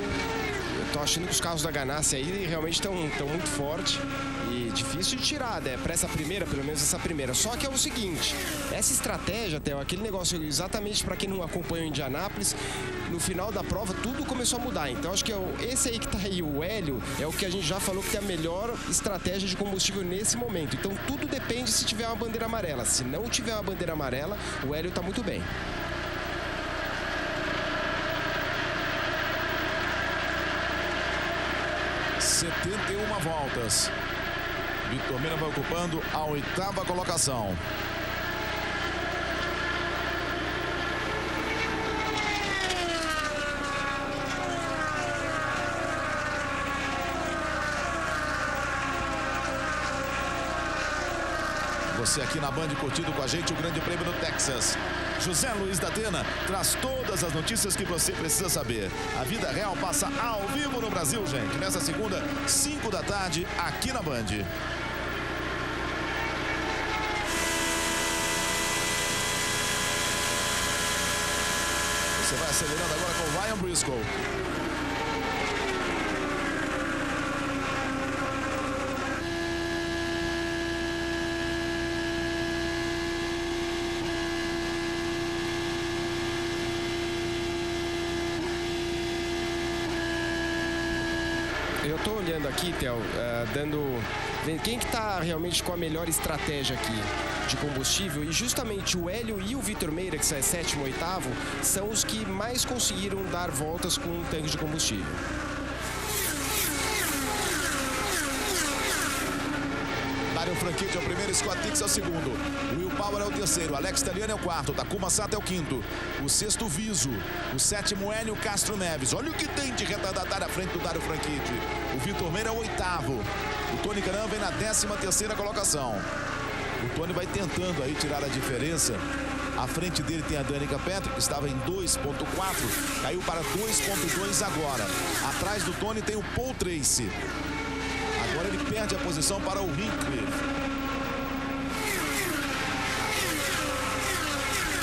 tô achando que os carros da Ganassi aí realmente estão muito fortes e difícil de tirar, né? Para essa primeira, pelo menos essa primeira. Só que é o seguinte, essa estratégia, Theo, aquele negócio exatamente para quem não acompanhou Indianápolis, no final da prova tudo começou a mudar. Então acho que esse aí que tá aí, o Hélio, é o que a gente já falou que tem a melhor estratégia de combustível nesse momento. Então tudo depende se tiver uma bandeira amarela. Se não tiver uma bandeira amarela, o Hélio tá muito bem. ...71 voltas. Vitor Meira vai ocupando a 8ª colocação. Você aqui na Band curtindo com a gente o Grande Prêmio do Texas. José Luiz da Atena traz todas as notícias que você precisa saber. A vida real passa ao vivo no Brasil, gente. Nessa segunda, 5 da tarde, aqui na Band. Você vai acelerando agora com o Ryan Briscoe. Eu tô olhando aqui, Theo, vendo quem que tá realmente com a melhor estratégia aqui de combustível, e justamente o Hélio e o Vitor Meira, que é 7º e 8º, são os que mais conseguiram dar voltas com um tanque de combustível. Dario Franchitti é o primeiro, Scott Dix é o segundo, Will Power é o terceiro, Alex Taliani é o quarto, Takuma Sato é o quinto, o sexto Viso, o 7º Hélio Castro Neves. Olha o que tem de retardatário à frente do Dario Franchitti. O Vitor Meira é o 8º, o Tony Kanaan vem na 13ª colocação. O Tony vai tentando aí tirar a diferença. À frente dele tem a Danica Petro, que estava em 2.4, caiu para 2.2 agora. Atrás do Tony tem o Paul Tracy. Agora ele perde a posição para o Hinchcliffe.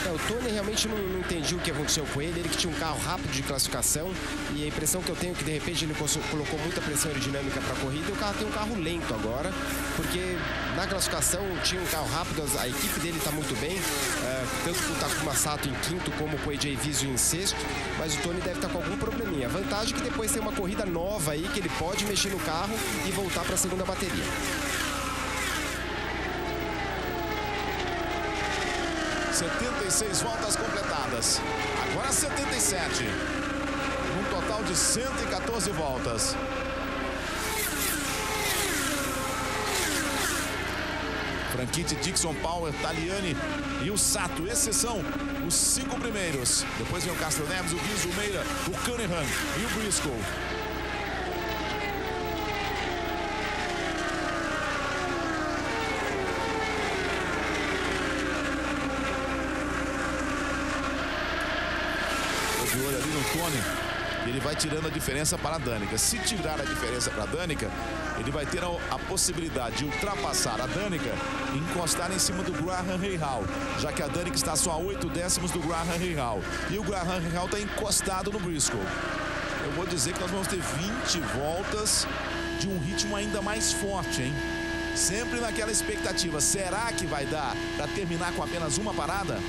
O Tony realmente não entendi o que aconteceu com ele. Ele que tinha um carro rápido de classificação, e a impressão que eu tenho é que de repente ele colocou muita pressão aerodinâmica para a corrida, e o carro tem um carro lento agora, porque na classificação tinha um carro rápido, a equipe dele está muito bem, tanto com o Takuma Sato em quinto como com o AJ Viso em sexto, mas o Tony deve estar com algum probleminha. A vantagem é que depois tem uma corrida nova aí, que ele pode mexer no carro e voltar para a segunda bateria. 76 voltas completadas. Agora 77. Um total de 114 voltas. Franchitti, Dixon, Power, Taliani e o Sato. Esses são os 5 primeiros. Depois vem o Castro Neves, o Viso, o Meira, o Cunningham e o Briscoe. De olho ali no Tony, ele vai tirando a diferença para a Danica. Se tirar a diferença para a Danica, ele vai ter a possibilidade de ultrapassar a Danica e encostar em cima do Graham Rahal, já que a Danica está só a 8 décimos do Graham Rahal. E o Graham Rahal está encostado no Briscoe. Eu vou dizer que nós vamos ter 20 voltas de um ritmo ainda mais forte, hein? Sempre naquela expectativa, será que vai dar para terminar com apenas uma parada?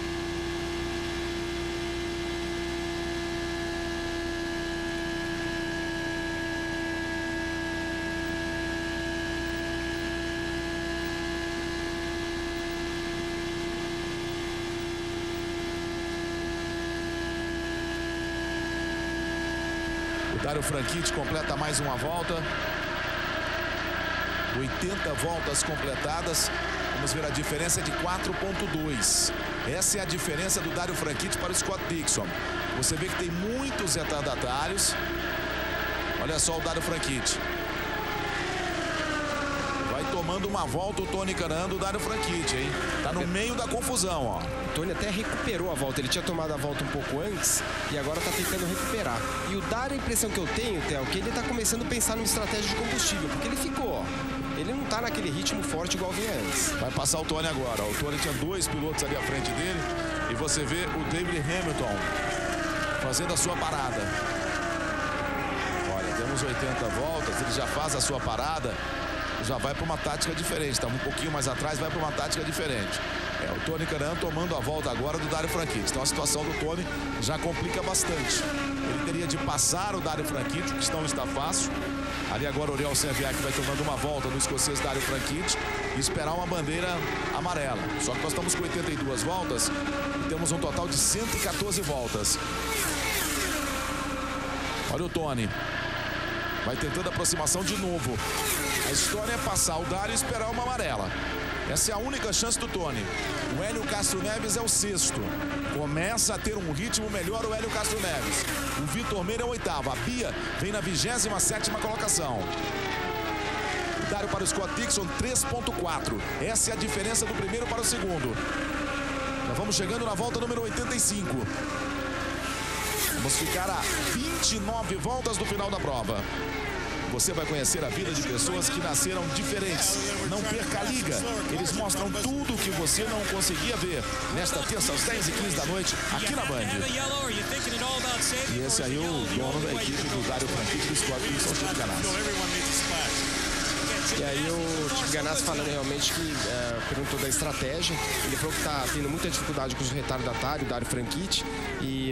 O Dario Franchitti completa mais uma volta. 80 voltas completadas. Vamos ver a diferença de 4.2. Essa é a diferença do Dario Franchitti para o Scott Dixon. Você vê que tem muitos retardatários. Olha só o Dario Franchitti. Vai tomando uma volta o Tony Kanaan do Dario Franchitti, hein? Tá no meio da confusão, ó. O Tony até recuperou a volta. Ele tinha tomado a volta um pouco antes e agora tá tentando recuperar. E o Dario, a impressão que eu tenho, Theo, que ele tá começando a pensar numa estratégia de combustível, porque ele ficou, ó. Ele não tá naquele ritmo forte igual vinha antes. Vai passar o Tony agora. O Tony tinha 2 pilotos ali à frente dele. E você vê o David Hamilton fazendo a sua parada. Olha, temos 80 voltas, ele já faz a sua parada, já vai para uma tática diferente. Está um pouquinho mais atrás, vai para uma tática diferente. O Tony Kanaan tomando a volta agora do Dario Franchitti. Então a situação do Tony já complica bastante. Ele teria de passar o Dario Franchitti, que não está fácil. Ali agora o Oriol Serviac vai tomando uma volta no escocês Dario Franchitti e esperar uma bandeira amarela. Só que nós estamos com 82 voltas e temos um total de 114 voltas. Olha o Tony. Vai tentando aproximação de novo. A história é passar o Dario e esperar uma amarela. Essa é a única chance do Tony. O Hélio Castro Neves é o sexto. Começa a ter um ritmo melhor o Hélio Castro Neves. O Vitor Meira é o oitavo. A Bia vem na 27ª colocação. O Dario para o Scott Dixon, 3.4. Essa é a diferença do primeiro para o segundo. Já vamos chegando na volta número 85. Vamos ficar a 29 voltas do final da prova. Você vai conhecer a vida de pessoas que nasceram diferentes. Não perca a liga. Eles mostram tudo o que você não conseguia ver nesta terça às 10h15 da noite aqui na Band. E esse aí é o dono da equipe do Dario Franchitti do Scott Dixon, Chip Ganassi. E aí o Chip Ganassi falando realmente que perguntou da estratégia. Ele falou que está tendo muita dificuldade com os retardatários, o Dario Franchitti,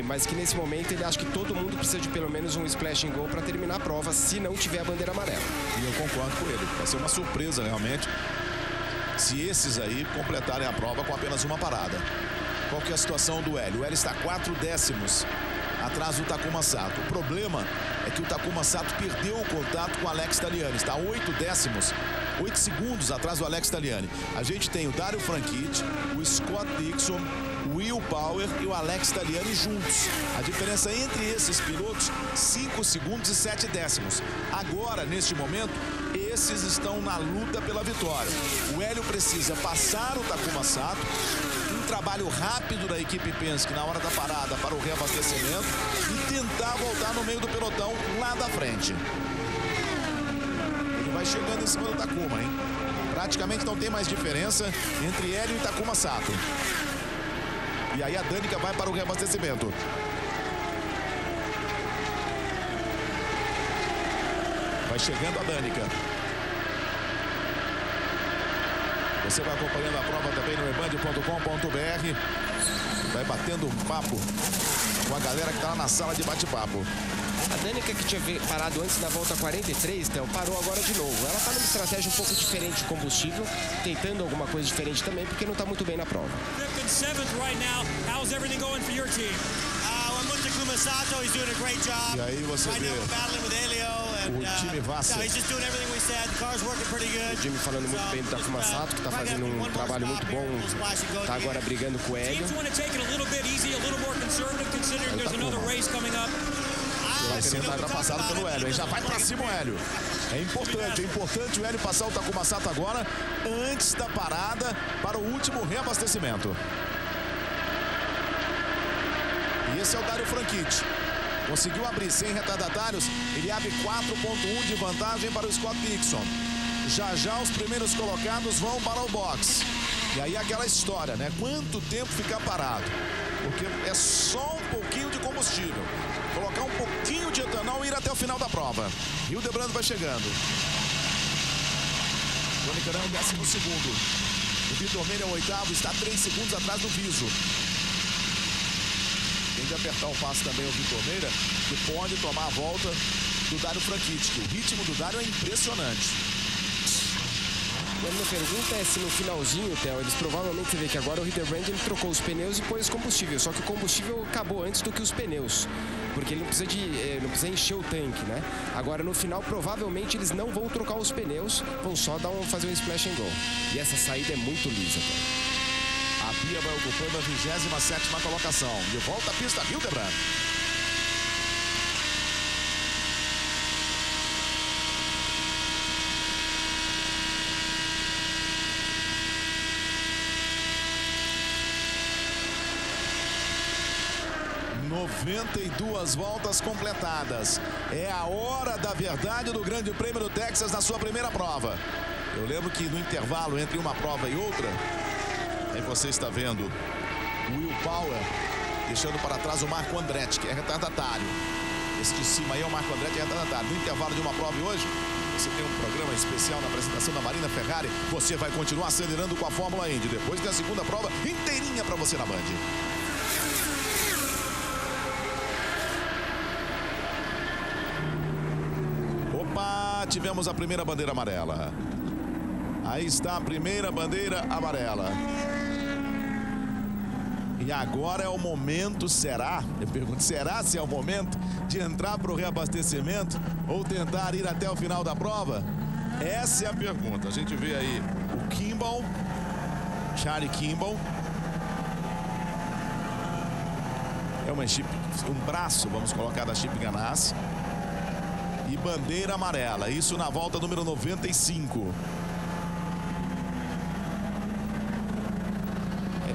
mas que nesse momento ele acha que todo mundo precisa de pelo menos um splash and go para terminar a prova, se não tiver a bandeira amarela. E eu concordo com ele. Vai ser uma surpresa realmente se esses aí completarem a prova com apenas uma parada. Qual que é a situação do Hélio? O Hélio está 4 décimos atrás do Takuma Sato. O problema é que o Takuma Sato perdeu o contato com o Alex Taliani. Está 8 décimos, 8 segundos atrás do Alex Taliani. A gente tem o Dario Franchitti, o Scott Dixon, o Will Power e o Alex Taliani juntos. A diferença entre esses pilotos, 5 segundos e 7 décimos. Agora, neste momento, esses estão na luta pela vitória. O Hélio precisa passar o Takuma Sato, um trabalho rápido da equipe Penske na hora da parada para o reabastecimento e tentar voltar no meio do pelotão lá da frente. Ele vai chegando em cima do Takuma, hein? Praticamente não tem mais diferença entre Hélio e Takuma Sato. E aí a Danica vai para o reabastecimento. Vai chegando a Danica. Você vai acompanhando a prova também no eband.com.br. Vai batendo um papo com a galera que está lá na sala de bate-papo. A Danica, que tinha parado antes na volta 43, Theo, parou agora de novo. Ela está numa estratégia um pouco diferente de combustível, tentando alguma coisa diferente também, porque não está muito bem na prova. E aí você vê o time Vasser. O Jimmy falando muito bem do Takuma Sato, que está fazendo um trabalho muito bom. Está agora brigando com o Hélio. Vai sendo ultrapassado pelo Hélio. Já vai pra cima o Hélio. É importante o Hélio passar o Takuma Sato agora, antes da parada para o último reabastecimento. E esse é o Dario Franchitti. Conseguiu abrir sem retardatários. Ele abre 4.1 de vantagem para o Scott Dixon. Já os primeiros colocados vão para o box. E aí aquela história, né? Quanto tempo ficar parado? Porque é só um pouquinho de combustível. Colocar um pouquinho de etanol e ir até o final da prova. Hildebrand vai chegando. Tony Kanaan é o 12º. O Vitor Meira é o 8º, está 3 segundos atrás do Viso. Tem de apertar o passo também o Vitor Meira, que pode tomar a volta do Dario Franchitti, que o ritmo do Dario é impressionante. A minha pergunta é se no finalzinho, Theo, eles provavelmente, você vê que agora o Hildebrand trocou os pneus e pôs combustível, só que o combustível acabou antes do que os pneus, porque ele não precisa encher o tanque, né? Agora no final provavelmente eles não vão trocar os pneus, vão só fazer um splash and go. E essa saída é muito lisa, Theo. A Bia vai ocupando a 27ª colocação. De volta à pista, Hildebrand. ...92 voltas completadas. É a hora da verdade do Grande Prêmio do Texas na sua primeira prova. Eu lembro que no intervalo entre uma prova e outra... Aí você está vendo o Will Power deixando para trás o Marco Andretti, que é retardatário. Esse de cima aí é o Marco Andretti, retardatário. No intervalo de uma prova hoje, você tem um programa especial na apresentação da Marina Ferrari. Você vai continuar acelerando com a Fórmula Indy. Depois tem a segunda prova inteirinha para você na Band. Opa, tivemos a primeira bandeira amarela. Aí está a primeira bandeira amarela. E agora é o momento, será? Eu pergunto, será se é o momento de entrar para o reabastecimento ou tentar ir até o final da prova? Essa é a pergunta. A gente vê aí o Kimball, Charlie Kimball. É uma chip, um braço, vamos colocar, da Chip Ganassi. E bandeira amarela, isso na volta número 95.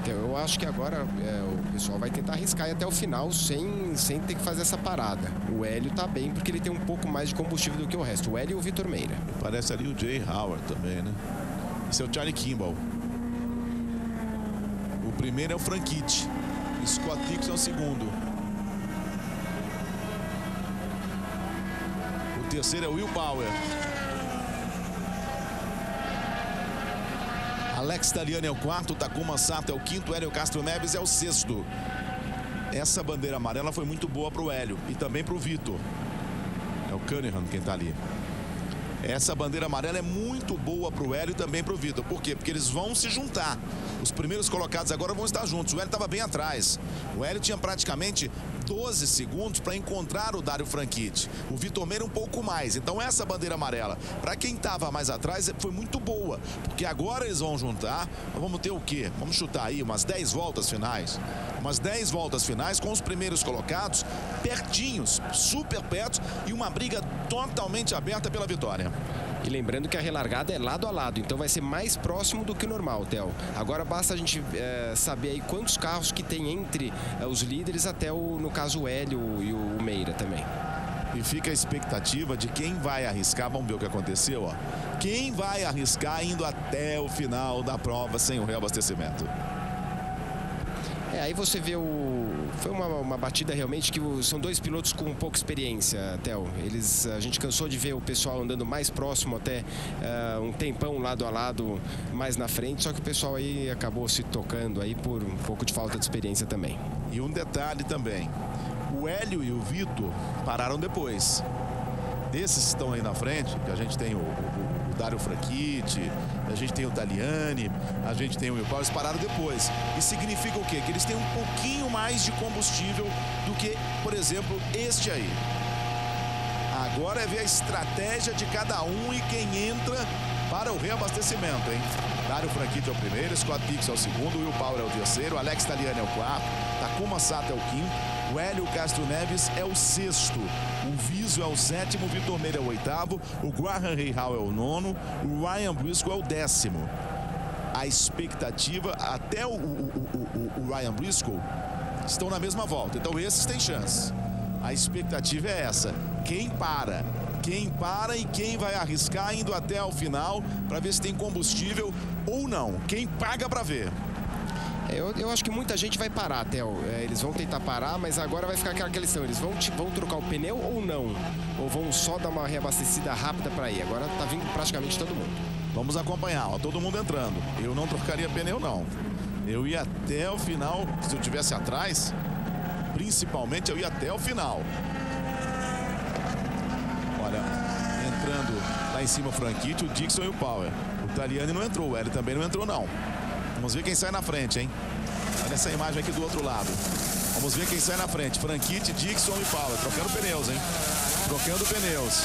Eu acho que agora o pessoal vai tentar arriscar até o final sem ter que fazer essa parada. O Hélio tá bem porque ele tem um pouco mais de combustível do que o resto. O Hélio e o Vitor Meira. Parece ali o Jay Howard também, né? Esse é o Charlie Kimball. O primeiro é o Franchitti. Scott Dixon é o segundo. O terceiro é o Will Power. Alex Tagliani é o quarto, Takuma Sato é o quinto, Hélio Castro Neves é o sexto. Essa bandeira amarela foi muito boa para o Hélio e também para o Vitor. É o Cunningham quem está ali. Essa bandeira amarela é muito boa para o Hélio e também para o Vitor. Por quê? Porque eles vão se juntar. Os primeiros colocados agora vão estar juntos. O Hélio estava bem atrás. O Hélio tinha praticamente 12 segundos para encontrar o Dario Franchitti. O Vitor Meira um pouco mais. Então essa bandeira amarela, para quem estava mais atrás, foi muito boa. Porque agora eles vão juntar. Vamos ter o quê? Vamos chutar aí umas 10 voltas finais. Umas 10 voltas finais com os primeiros colocados pertinhos, super perto, e uma briga totalmente aberta pela vitória. E lembrando que a relargada é lado a lado, então vai ser mais próximo do que o normal, Theo. Agora basta a gente saber aí quantos carros que tem entre os líderes até, no caso, o Hélio e o Meira também. E fica a expectativa de quem vai arriscar. Vamos ver o que aconteceu, ó. Quem vai arriscar indo até o final da prova sem o reabastecimento? Aí você vê foi uma batida realmente que são dois pilotos com pouca experiência, Theo. A gente cansou de ver o pessoal andando mais próximo até um tempão lado a lado mais na frente, só que o pessoal aí acabou se tocando aí por um pouco de falta de experiência também. E um detalhe também, o Hélio e o Vitor pararam depois. Desses que estão aí na frente, que a gente tem o Dario Franchitti, a gente tem o Tagliani, a gente tem o Will Power, eles pararam depois. Isso significa o quê? Que eles têm um pouquinho mais de combustível do que, por exemplo, este aí. Agora é ver a estratégia de cada um e quem entra para o reabastecimento, hein? Dario Franchitti é o primeiro, Scott Dixon é o segundo, Will Power é o terceiro, Alex Tagliani é o quarto, Takuma Sato é o quinto, o Hélio Castro Neves é o sexto, o Viso é o sétimo, o Vitor Meira é o oitavo, o Graham Rahal é o nono, o Ryan Briscoe é o décimo. A expectativa, até o Ryan Briscoe estão na mesma volta, então esses têm chance. A expectativa é essa, quem para e quem vai arriscar indo até o final para ver se tem combustível ou não, quem paga para ver. Eu acho que muita gente vai parar, Theo. Eles vão tentar parar, mas agora vai ficar aquela questão. Eles vão trocar o pneu ou não? Ou vão só dar uma reabastecida rápida para ir? Agora tá vindo praticamente todo mundo. Vamos acompanhar, ó, todo mundo entrando. Eu não trocaria pneu, não. Eu ia até o final, se eu tivesse atrás, principalmente eu ia até o final. Olha, entrando lá em cima o Franchitti, o Dixon e o Power. O Tagliani não entrou, o Hélio também não entrou, não. Vamos ver quem sai na frente, hein? Olha essa imagem aqui do outro lado. Vamos ver quem sai na frente. Franchitti, Dixon e Power. Trocando pneus, hein? Trocando pneus.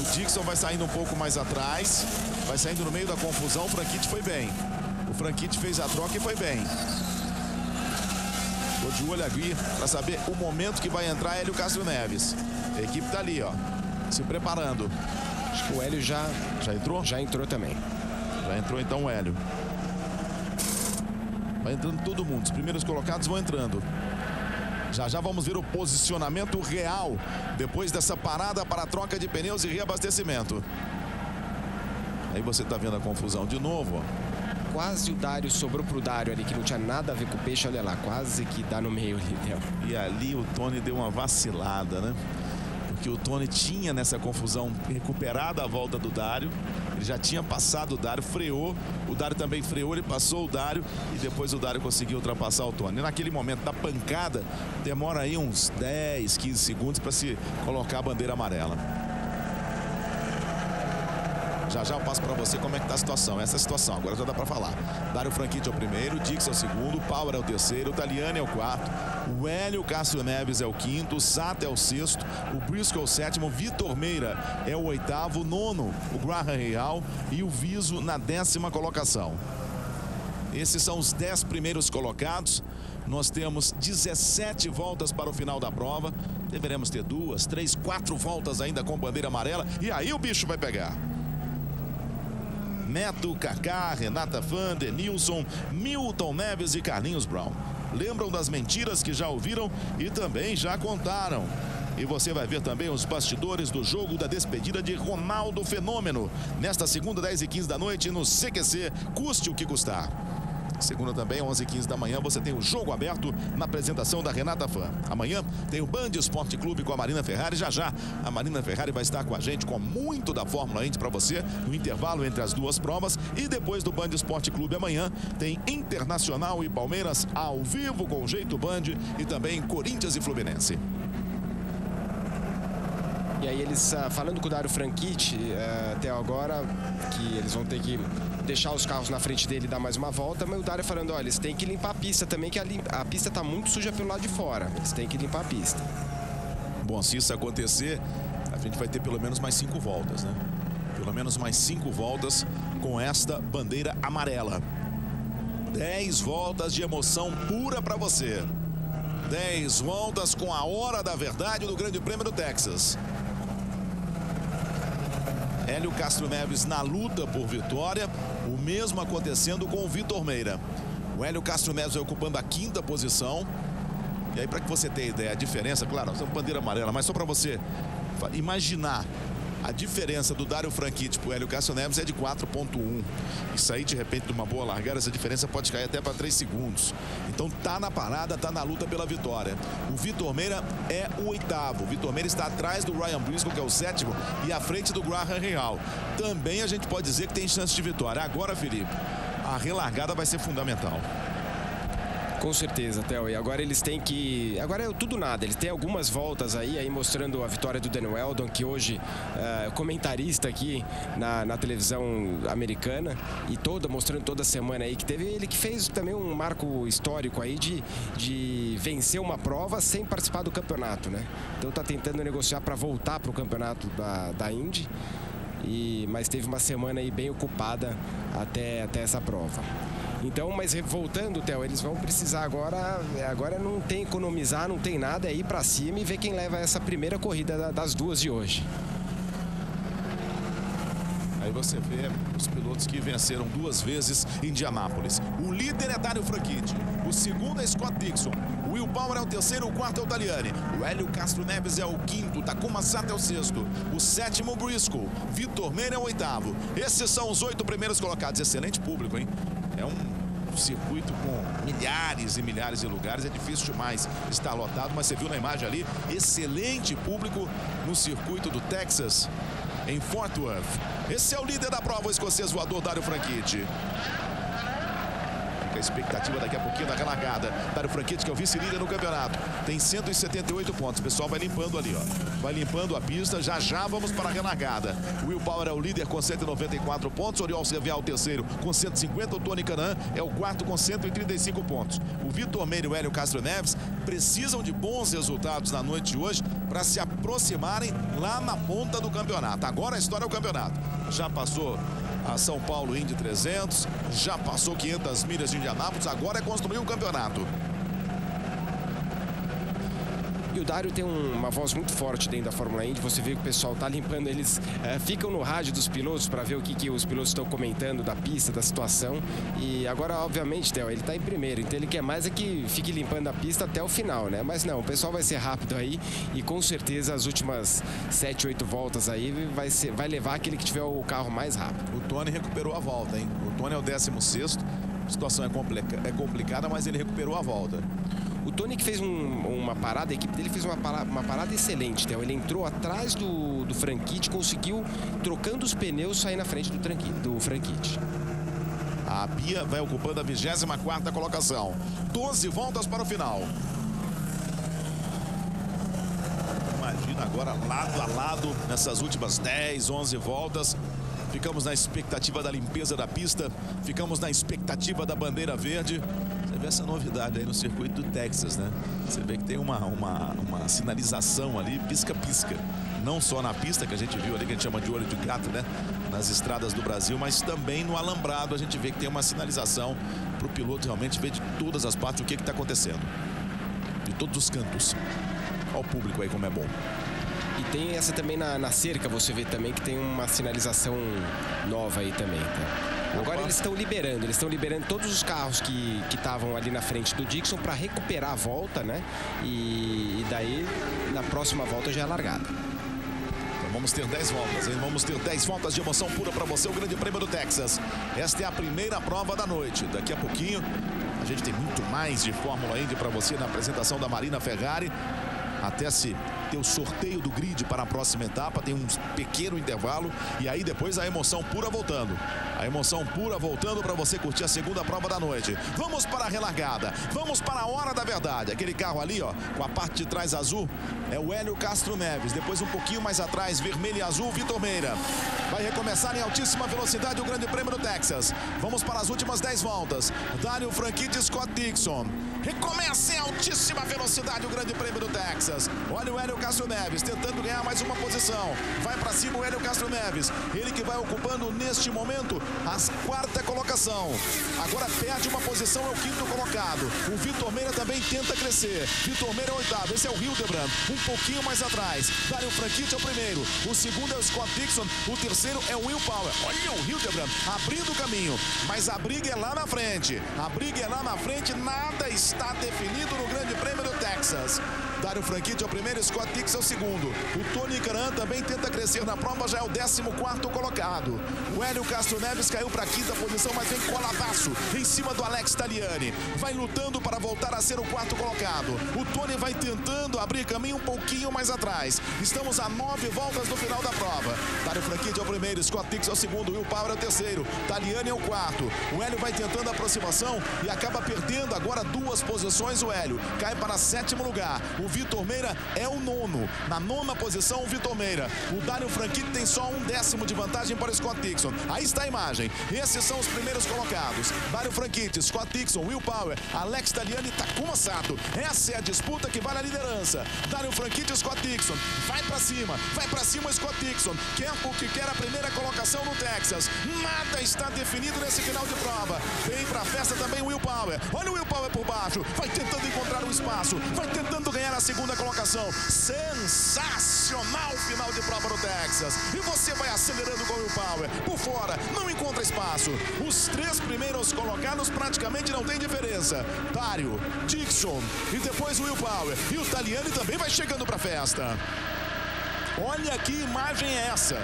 O Dixon vai saindo um pouco mais atrás. Vai saindo no meio da confusão. O Franchitti foi bem. O Franchitti fez a troca e foi bem. Tô de olho aqui para saber o momento que vai entrar Hélio Castro Neves. A equipe tá ali, ó. Se preparando. Acho que o Hélio já entrou? Já entrou também. Já entrou então o Hélio. Vai entrando todo mundo, os primeiros colocados vão entrando. Já vamos ver o posicionamento real depois dessa parada para a troca de pneus e reabastecimento. Aí você está vendo a confusão de novo, ó. quase o Dário, sobrou pro Dário ali, que não tinha nada a ver com o peixe, olha lá, quase que dá no meio ali, Theo. E ali o Tony deu uma vacilada, né? Porque o Tony tinha nessa confusão recuperado a volta do Dário. Ele já tinha passado o Dário, freou. O Dário também freou, ele passou o Dário e depois o Dário conseguiu ultrapassar o Tony. E naquele momento da pancada, demora aí uns 10, 15 segundos para se colocar a bandeira amarela. Já já eu passo para você como é que tá a situação. Essa é a situação, agora já dá para falar. Dário Franchitti é o primeiro, Dix é o segundo, Power é o terceiro, o Taliani é o quarto, o Hélio Castro Neves é o quinto, o Sato é o sexto, o Briscoe é o sétimo, Vitor Meira é o oitavo, o nono, o Graham Real e o Viso na 10ª colocação. Esses são os 10 primeiros colocados. Nós temos 17 voltas para o final da prova. Deveremos ter 2, 3, 4 voltas ainda com bandeira amarela. E aí o bicho vai pegar. Neto, Kaká, Renata Fan, Denilson, Milton Neves e Carlinhos Brown. Lembram das mentiras que já ouviram e também já contaram. E você vai ver também os bastidores do jogo da despedida de Ronaldo Fenômeno. Nesta segunda, 10h15 da noite, no CQC, custe o que custar. Segunda também, 11h15 da manhã, você tem o jogo aberto na apresentação da Renata Fan. Amanhã tem o Band Esporte Clube com a Marina Ferrari. Já já a Marina Ferrari vai estar com a gente com muito da Fórmula Indy para você no intervalo entre as duas provas. E depois do Band Esporte Clube amanhã tem Internacional e Palmeiras ao vivo com o Jeito Band e também Corinthians e Fluminense. E aí eles, falando com o Dário Franchitti, até agora, que eles vão ter que deixar os carros na frente dele e dar mais uma volta, mas o Dário falando, olha, eles têm que limpar a pista também, que a pista está muito suja pelo lado de fora, eles têm que limpar a pista. Bom, se isso acontecer, a gente vai ter pelo menos mais 5 voltas, né? Pelo menos mais 5 voltas com esta bandeira amarela. 10 voltas de emoção pura para você. 10 voltas com a hora da verdade do Grande Prêmio do Texas. Hélio Castro Neves na luta por vitória, o mesmo acontecendo com o Vitor Meira. O Hélio Castro Neves vai ocupando a 5ª posição. E aí, para que você tenha ideia, a diferença, claro, é uma bandeira amarela, mas só para você imaginar a diferença do Dário Franchitti para o Hélio Castro Neves é de 4,1. Isso aí, de repente, de uma boa largada, essa diferença pode cair até para 3 segundos. Então tá na parada, tá na luta pela vitória. O Vitor Meira é o 8º. O Vitor Meira está atrás do Ryan Briscoe, que é o 7º, e à frente do Graham Real. Também a gente pode dizer que tem chance de vitória. Agora, Felipe, a relargada vai ser fundamental. Com certeza, Theo. E agora eles têm que... Agora é tudo nada. Eles têm algumas voltas aí mostrando a vitória do Dan Weldon, que hoje é comentarista aqui na televisão americana. E mostrando toda semana aí que teve. Ele que fez também um marco histórico aí de vencer uma prova sem participar do campeonato, né? Então tá tentando negociar para voltar para o campeonato da Indy. Mas teve uma semana aí bem ocupada até essa prova. Então, mas voltando, Theo, eles vão precisar agora não tem economizar, não tem nada, é ir para cima e ver quem leva essa primeira corrida das duas de hoje. Aí você vê os pilotos que venceram 2 vezes em Indianápolis. O líder é Dário Franchitti, o segundo é Scott Dixon, o Will Power é o terceiro, o quarto é o Taliani, o Hélio Castro Neves é o quinto, o Takuma Sato é o sexto, o 7º Briscoe, Vitor Meira é o 8º. Esses são os 8 primeiros colocados. Excelente público, hein? É um circuito com milhares e milhares de lugares, é difícil demais estar lotado, mas você viu na imagem ali, excelente público no circuito do Texas, em Fort Worth. Esse é o líder da prova, o escocês voador Dário Franchitti. Fica a expectativa daqui a pouquinho da relargada. Dário Franchitti, que é o vice-líder no campeonato, tem 178 pontos. O pessoal vai limpando ali, ó. Vai limpando a pista. Já já vamos para a relargada. O Will Power é o líder com 194 pontos. O Oriol Servial o terceiro com 150. O Tony Kanaan é o quarto com 135 pontos. O Vitor Meira e o Hélio Castro Neves precisam de bons resultados na noite de hoje para se aproximarem lá na ponta do campeonato. Agora a história é o campeonato. Já passou a São Paulo Indy 300, já passou 500 milhas de Indianápolis, agora é construir um campeonato. E o Dário tem uma voz muito forte dentro da Fórmula Indy. Você vê que o pessoal tá limpando, eles ficam no rádio dos pilotos para ver o que os pilotos estão comentando da pista, da situação. E agora, obviamente, Theo, ele tá em primeiro, então ele quer mais é que fique limpando a pista até o final, né? Mas não, o pessoal vai ser rápido aí e com certeza as últimas 7, 8 voltas aí vai levar aquele que tiver o carro mais rápido. O Tony recuperou a volta, hein? O Tony é o 16º. A situação é complicada, mas ele recuperou a volta. O Tony que fez uma parada, a equipe dele fez uma parada excelente, Theo. Ele entrou atrás do Franchitti, conseguiu, trocando os pneus, sair na frente do Franchitti. A Bia vai ocupando a 24ª colocação. 12 voltas para o final. Imagina agora lado a lado nessas últimas 10, 11 voltas. Ficamos na expectativa da limpeza da pista. Ficamos na expectativa da bandeira verde. Você vê essa novidade aí no circuito do Texas, né? Você vê que tem uma sinalização ali, pisca-pisca. Não só na pista, que a gente viu ali, que a gente chama de olho de gato, né? Nas estradas do Brasil, mas também no alambrado a gente vê que tem uma sinalização para o piloto realmente ver de todas as partes o que está acontecendo. De todos os cantos. Olha o público aí como é bom. E tem essa também na cerca, você vê também que tem uma sinalização nova aí também, tá? Agora eles estão liberando todos os carros que estavam ali na frente do Dixon para recuperar a volta, né? E daí na próxima volta já é largada. Então vamos ter 10 voltas, hein? Vamos ter 10 voltas de emoção pura para você, o Grande Prêmio do Texas. Esta é a primeira prova da noite. Daqui a pouquinho a gente tem muito mais de Fórmula Indy para você na apresentação da Marina Ferrari. Até se ter o sorteio do grid para a próxima etapa, tem um pequeno intervalo e aí depois a emoção pura voltando. A emoção pura voltando para você curtir a segunda prova da noite. Vamos para a relargada, vamos para a hora da verdade. Aquele carro ali, ó, com a parte de trás azul, é o Hélio Castro Neves. Depois um pouquinho mais atrás, vermelho e azul, Vitor Meira. Vai recomeçar em altíssima velocidade o Grande Prêmio do Texas. Vamos para as últimas 10 voltas. Dário Franchitti e Scott Dixon. Recomeça em altíssima velocidade o Grande Prêmio do Texas. Olha o Hélio Castro Neves tentando ganhar mais uma posição. Vai para cima o Hélio Castro Neves. Ele que vai ocupando neste momento a 4ª colocação. Agora perde uma posição, é o 5º colocado. O Vitor Meira também tenta crescer. Vitor Meira é o 8º. Esse é o Hildebrand. Um pouquinho mais atrás. Dário Franchitti é o primeiro. O segundo é o Scott Dixon. O terceiro é o Will Power. Olha o Hildebrand abrindo o caminho. Mas a briga é lá na frente. A briga é lá na frente. Nada está definido no Grande Prêmio do Texas. Dário Franchitti é o primeiro, Scott Dixon é o segundo. O Tony Kanaan também tenta crescer na prova, já é o 14º colocado. O Hélio Castro Neves caiu para a 5ª posição, mas vem coladaço em cima do Alex Tagliani. Vai lutando para voltar a ser o 4º colocado. O Tony vai tentando abrir caminho um pouquinho mais atrás. Estamos a 9 voltas do final da prova. Dário Franchitti é o primeiro, Scott Dixon é o segundo, Will Power é o terceiro, Tagliani é o 4º. O Hélio vai tentando a aproximação e acaba perdendo agora 2 posições. O Hélio cai para 7º lugar. O Vitor Meira é o 9º. Na 9ª posição, o Vitor Meira. O Dário Franchitti tem só 1/10 de vantagem para o Scott Dixon. Aí está a imagem. Esses são os primeiros colocados. Dário Franchitti, Scott Dixon, Will Power, Alex Tagliani, Takuma Sato. Essa é a disputa que vale a liderança. Dário Franchitti, Scott Dixon. Vai para cima o Scott Dixon. Quer porque quer a primeira colocação no Texas. Nada está definido nesse final de prova. Vem para a festa também o Will Power. Olha o Will Power por baixo. Vai tentando encontrar um espaço. Vai tentando ganhar a 2ª colocação. Sensacional final de prova no Texas. E você vai acelerando com o Will Power. Por fora, não encontra espaço. Os 3 primeiros colocados praticamente não tem diferença. Dário, Dixon e depois o Will Power. E o Tagliani também vai chegando para a festa. Olha que imagem é essa.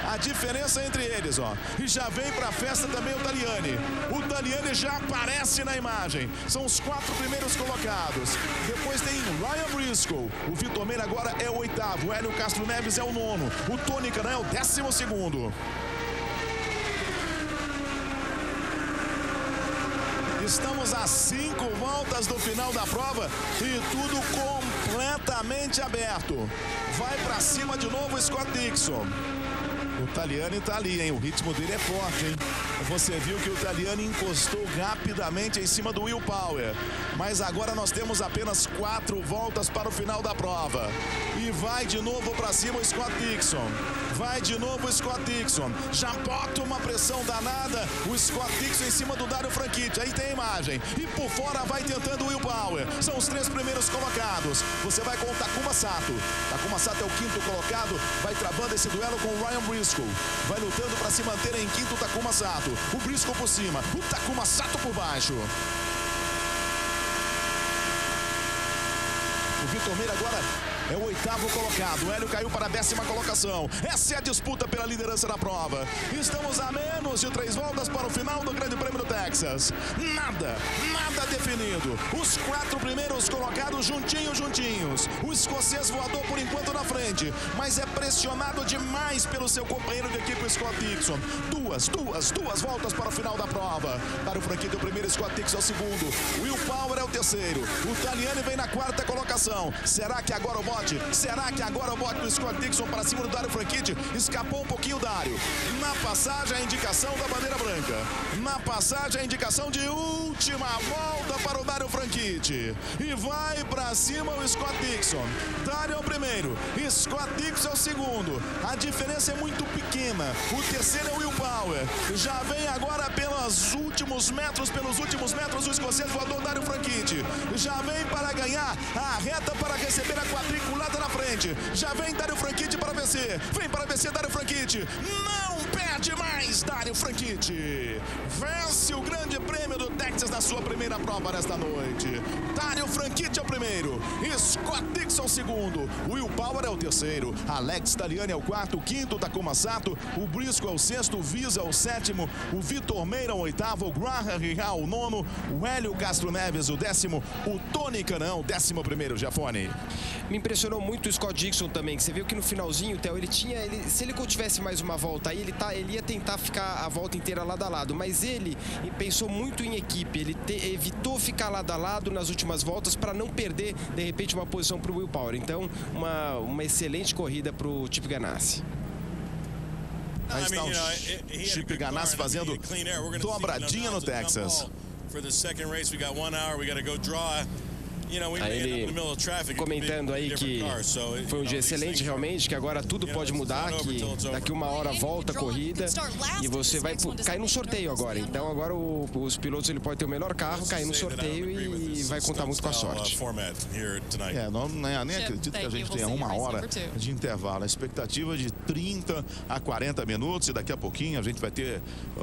A diferença entre eles, ó. E já vem para a festa também o Tagliani. O Tagliani já aparece na imagem. São os 4 primeiros colocados. Depois tem Ryan Briscoe. O Vitor Meira agora é o 8º. O Hélio Castro Neves é o 9º. O Tony Kanaan é o 12º. Estamos a 5 voltas do final da prova e tudo completamente aberto. Vai para cima de novo o Scott Dixon. O Tagliani tá ali, hein? O ritmo dele é forte, hein? Você viu que o Tagliani encostou rapidamente em cima do Will Power. Mas agora nós temos apenas 4 voltas para o final da prova. E vai de novo para cima o Scott Dixon. Vai de novo o Scott Dixon. Já bota uma pressão danada o Scott Dixon em cima do Dario Franchitti. Aí tem a imagem. E por fora vai tentando o Will Power. São os 3 primeiros colocados. Você vai com o Takuma Sato. Takuma Sato é o 5º colocado. Vai travando esse duelo com o Ryan Briscoe. Vai lutando para se manter em 5º o Takuma Sato. O Briscoe por cima. O Takuma Sato por baixo. O Vitor Meira agora é o 8º colocado. O Hélio caiu para a 10ª colocação. Essa é a disputa pela liderança da prova. Estamos a menos de 3 voltas para o final do Grande Prêmio do Texas. Nada definido. Os 4 primeiros colocados juntinhos. O escocês voador por enquanto na frente, mas é pressionado demais pelo seu companheiro de equipe, Scott Dixon. Duas voltas para o final da prova. Dario Franchitti é o primeiro, Scott Dixon é o segundo. Will Power é o terceiro. O Tagliani vem na 4ª colocação. Será que agora o bote do Scott Dixon para cima do Dario Franchitti? Escapou um pouquinho o Dario. Na passagem, a indicação da bandeira branca. Na passagem, a indicação de última volta para o Dario Franchitti. E vai para cima o Scott Dixon. Dario é o primeiro, Scott Dixon é o segundo. A diferença é muito pequena. O terceiro é o Will Power. Já vem agora pelos últimos metros, o escocês voador Dario Franchitti. Já vem para ganhar a reta para receber a quadriculada na frente. Já vem Dario Franchitti para vencer. Vem para vencer Dario Franchitti. Não perde mais Dario Franchitti. Vence o Grande Prêmio do Texas na sua primeira prova nesta noite. Dario Franchitti é o primeiro. Scott Dixon é o segundo. Will Power é o terceiro. Alex Tagliani é o 4º. O 5º, Takuma Sato. O Briscoe é o 6º. O Visa é o 7º. O Vitor Meira é o 8º. O Graham Rahal o 9º. O Hélio Castro Neves o 10º. O Tony Kanaan o 11º, Giafone. Me impressionou muito o Scott Dixon também, que você viu que no finalzinho, Theo, se ele tivesse mais uma volta aí, ele ia tentar ficar a volta inteira lado a lado, mas ele pensou muito em equipe, ele evitou ficar lado a lado nas últimas voltas para não perder, de repente, uma posição para o Will Power. Então, uma excelente corrida para o Chip Ganassi. Aí está o Chip Ganassi fazendo dobradinha no Texas. Aí ele comentando aí que foi um dia excelente realmente, que agora tudo pode mudar, que daqui 1 hora volta a corrida e você vai cair no sorteio agora. Então agora os pilotos, ele pode ter o melhor carro, cair no sorteio e vai contar muito com a sorte. Nem acredito que a gente tenha 1 hora de intervalo. A expectativa de 30 a 40 minutos e daqui a pouquinho a gente vai ter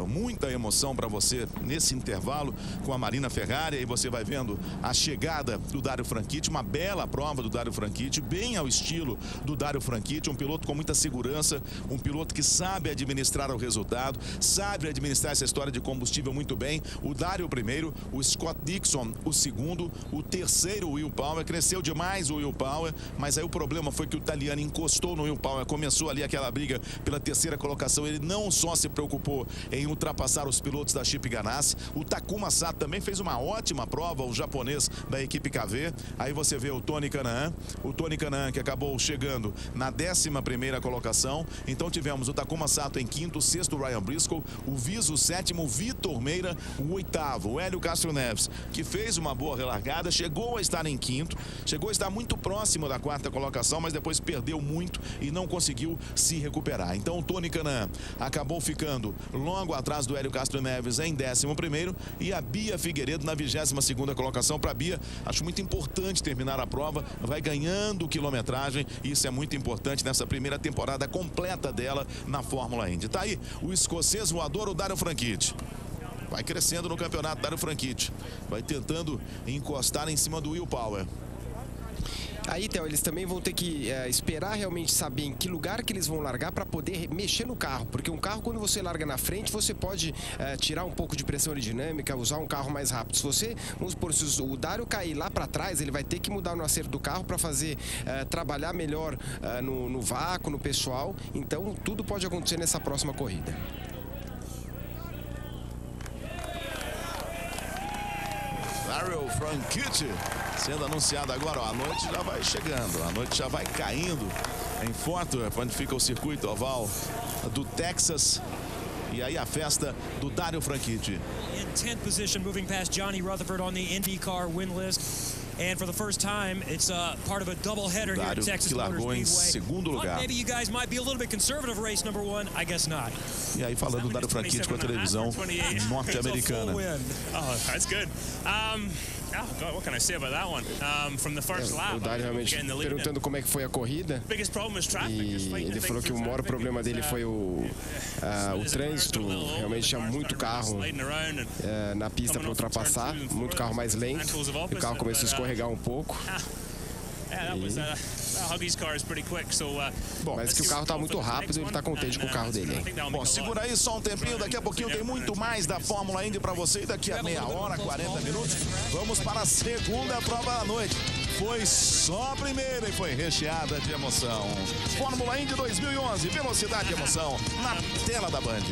muita emoção para você nesse intervalo com a Marina Ferrari. Aí você vai vendo a chegada do Dario Franchitti, uma bela prova do Dario Franchitti, bem ao estilo do Dario Franchitti, um piloto com muita segurança, um piloto que sabe administrar o resultado, sabe administrar essa história de combustível muito bem. O Dario o primeiro, o Scott Dixon o segundo, o terceiro o Will Power. Cresceu demais o Will Power, mas aí o problema foi que o Tagliani encostou no Will Power, começou ali aquela briga pela 3ª colocação. Ele não só se preocupou em ultrapassar os pilotos da Chip Ganassi, o Takuma Sato também fez uma ótima prova, o japonês da equipe KV. Aí você vê o Tony Kanaan que acabou chegando na 11ª colocação. Então tivemos o Takuma Sato em 5º, o 6º o Ryan Briscoe, o Visa o 7º, o Vitor Meira o 8º, o Hélio Castro Neves, que fez uma boa relargada, chegou a estar em 5º, chegou a estar muito próximo da 4ª colocação, mas depois perdeu muito e não conseguiu se recuperar. Então o Tony Kanaan acabou ficando logo atrás do Hélio Castro Neves em 11º e a Bia Figueiredo na 22ª colocação. Para a Bia, acho muito importante terminar a prova, vai ganhando quilometragem, e isso é muito importante nessa primeira temporada completa dela na Fórmula Indy. Tá aí o escocês voador, o Dario Franchitti. Vai crescendo no campeonato, Dario Franchitti. Vai tentando encostar em cima do Will Power. Aí, Theo, eles também vão ter que esperar realmente saber em que lugar que eles vão largar para poder mexer no carro, porque um carro, quando você larga na frente, você pode tirar um pouco de pressão aerodinâmica, usar um carro mais rápido. Se você, vamos supor, se o Dario cair lá para trás, ele vai ter que mudar no acerto do carro para fazer trabalhar melhor no vácuo, no pessoal. Então, tudo pode acontecer nessa próxima corrida. Daryl Franchitti sendo anunciado agora. Ó, a noite já vai chegando, a noite já vai caindo em Fort Worth, onde fica o circuito oval do Texas. E aí a festa do Daryl Franchitti. In 10th position, moving past Johnny Rutherford on the IndyCar win list. And for the first time, it's part of a doubleheader here at Texas Motor Speedway. Em segundo lugar. Maybe you guys might be a little bit conservative race number 1. I guess not. E aí falando do Daryl Franchitti com a televisão norte-americana. Oh, that's good. Oh God, what can I say about that one? From the first lap. O Daryl realmente perguntando como é que foi a corrida. Biggest problem is traffic. E ele falou que o maior problema dele foi o trânsito. Realmente tinha muito carro na pista para ultrapassar, muito carro mais lento. O carro começou a escorregar um pouco. Bom, mas que o carro está muito rápido e ele está contente com o carro dele. Bom, segura aí só um tempinho, daqui a pouquinho tem muito mais da Fórmula Indy para você. E daqui a meia hora, 40 minutos, vamos para a segunda prova da noite. Foi só a primeira e foi recheada de emoção. Fórmula Indy 2011, velocidade e emoção na tela da Band.